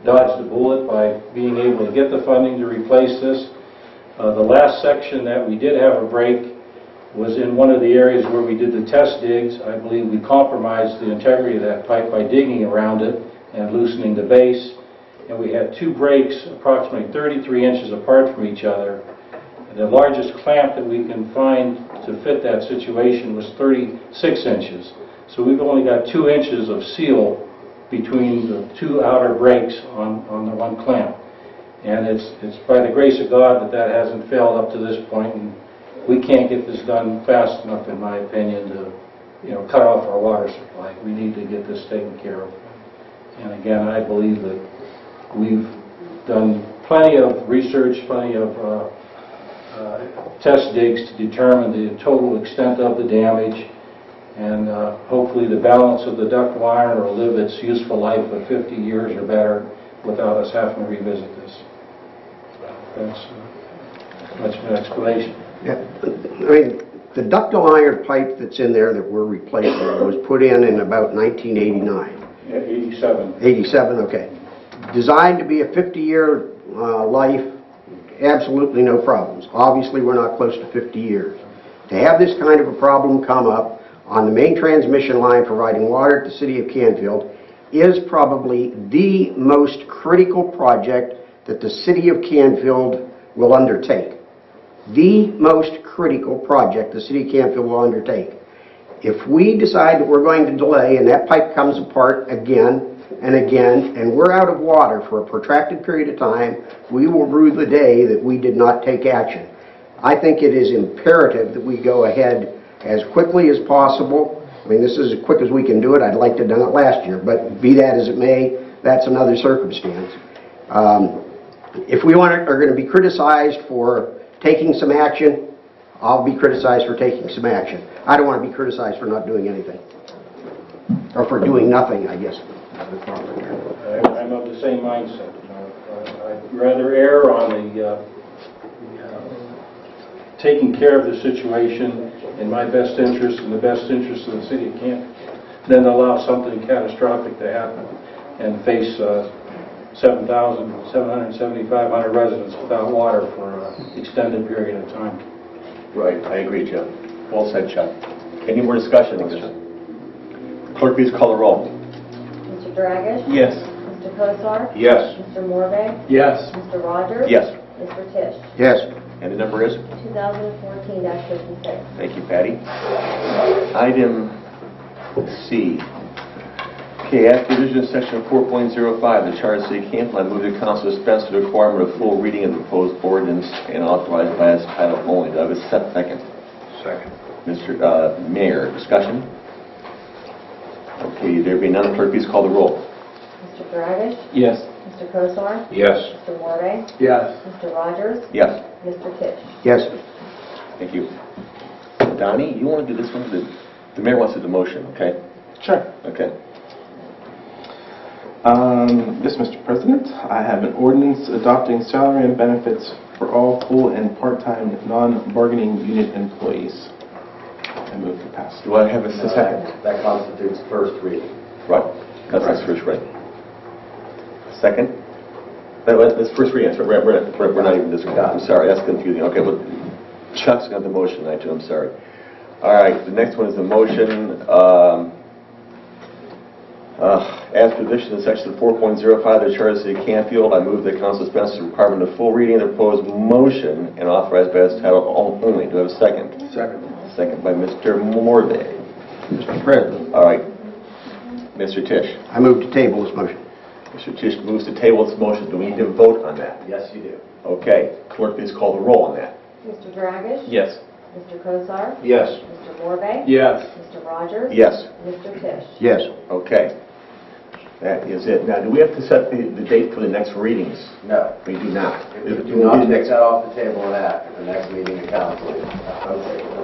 dodged the bullet by being able to get the funding to replace this. The last section that we did have a break was in one of the areas where we did the test digs. I believe we compromised the integrity of that pipe by digging around it and loosening the base. And we had two breaks approximately 33 inches apart from each other. The largest clamp that we can find to fit that situation was 36 inches. So we've only got 2 inches of seal between the two outer breaks on the one clamp. And it's by the grace of God that that hasn't failed up to this point, and we can't get this done fast enough, in my opinion, to cut off our water supply. We need to get this taken care of. And again, I believe that we've done plenty of research, plenty of test digs to determine the total extent of the damage, and hopefully the balance of the ductile iron will live its useful life of 50 years or better without us having to revisit this. That's much of an explanation. Yeah, I mean, the ductile iron pipe that's in there that we're replacing was put in about 1989. Yeah, 87. 87, okay. Designed to be a 50-year life, absolutely no problems. Obviously, we're not close to 50 years. To have this kind of a problem come up on the main transmission line providing water to the city of Canfield is probably the most critical project that the city of Canfield will undertake. the most critical project the city of Canfield will undertake. If we decide that we're going to delay and that pipe comes apart again and again, and we're out of water for a protracted period of time, we will rue the day that we did not take action. I think it is imperative that we go ahead as quickly as possible. I mean, this is as quick as we can do it. I'd like to have done it last year, but be that as it may, that's another circumstance. If we are going to be criticized for taking some action, I'll be criticized for taking some action. I don't want to be criticized for not doing anything. Or for doing nothing, I guess. I'm of the same mindset. I'd rather err on the taking care of the situation in my best interest and the best interest of the city of Canfield than allow something catastrophic to happen and face 7,500 residents without water for an extended period of time. Right, I agree, Jim. Well said, Chuck. Any more discussion on this? Clerk, please call the roll. Mr. Dragish? Yes. Mr. Kosar? Yes. Mr. Morvay? Yes. Mr. Rogers? Yes. Mr. Tisch? Yes. And the number is? 2014-56. Thank you, Patty. Item C. Okay, after revision of section 4.05 of the Charter of the City of Canfield, I move the council dispense with the requirement of full reading of the proposed ordinance and authorize by its title only. Do I have a second? Second. Mr. Mayor, discussion? Okay, there being none, clerk, please call the roll. Mr. Dragish? Yes. Mr. Kosar? Yes. Mr. Morvay? Yes. Mr. Rogers? Yes. Mr. Tisch? Yes. Thank you. Donnie, you want to do this one? The mayor wants to do the motion, okay? Sure. Okay. Yes, Mr. President, I have an ordinance adopting salary and benefits for all full and part-time non-bargaining unit employees. I move to pass. Do I have a second? That constitutes first reading. Right. That's first reading. Second? That's first reading. That's right. We're not even discussing. I'm sorry. That's confusing. Okay, well, Chuck's got the motion tonight, too. I'm sorry. All right. The next one is the motion. After revision of section 4.05 of the Charter of the City of Canfield, I move that council dispense with the requirement of full reading of the proposed motion and authorize by its title only. Do I have a second? Second. Second by Mr. Morvay. Mr. President. All right. Mr. Tisch. I move to table this motion. Mr. Tisch moves to table this motion. Do we need to vote on that? Yes, you do. Okay. Clerk, please call the roll on that. Mr. Dragish? Yes. Mr. Kosar? Yes. Mr. Morvay? Yes. Mr. Rogers? Yes. Mr. Tisch? Yes. Okay. That is it. Now, do we have to set the date for the next readings? No. We do not. Do not take that off the table and act at the next meeting of council. Okay.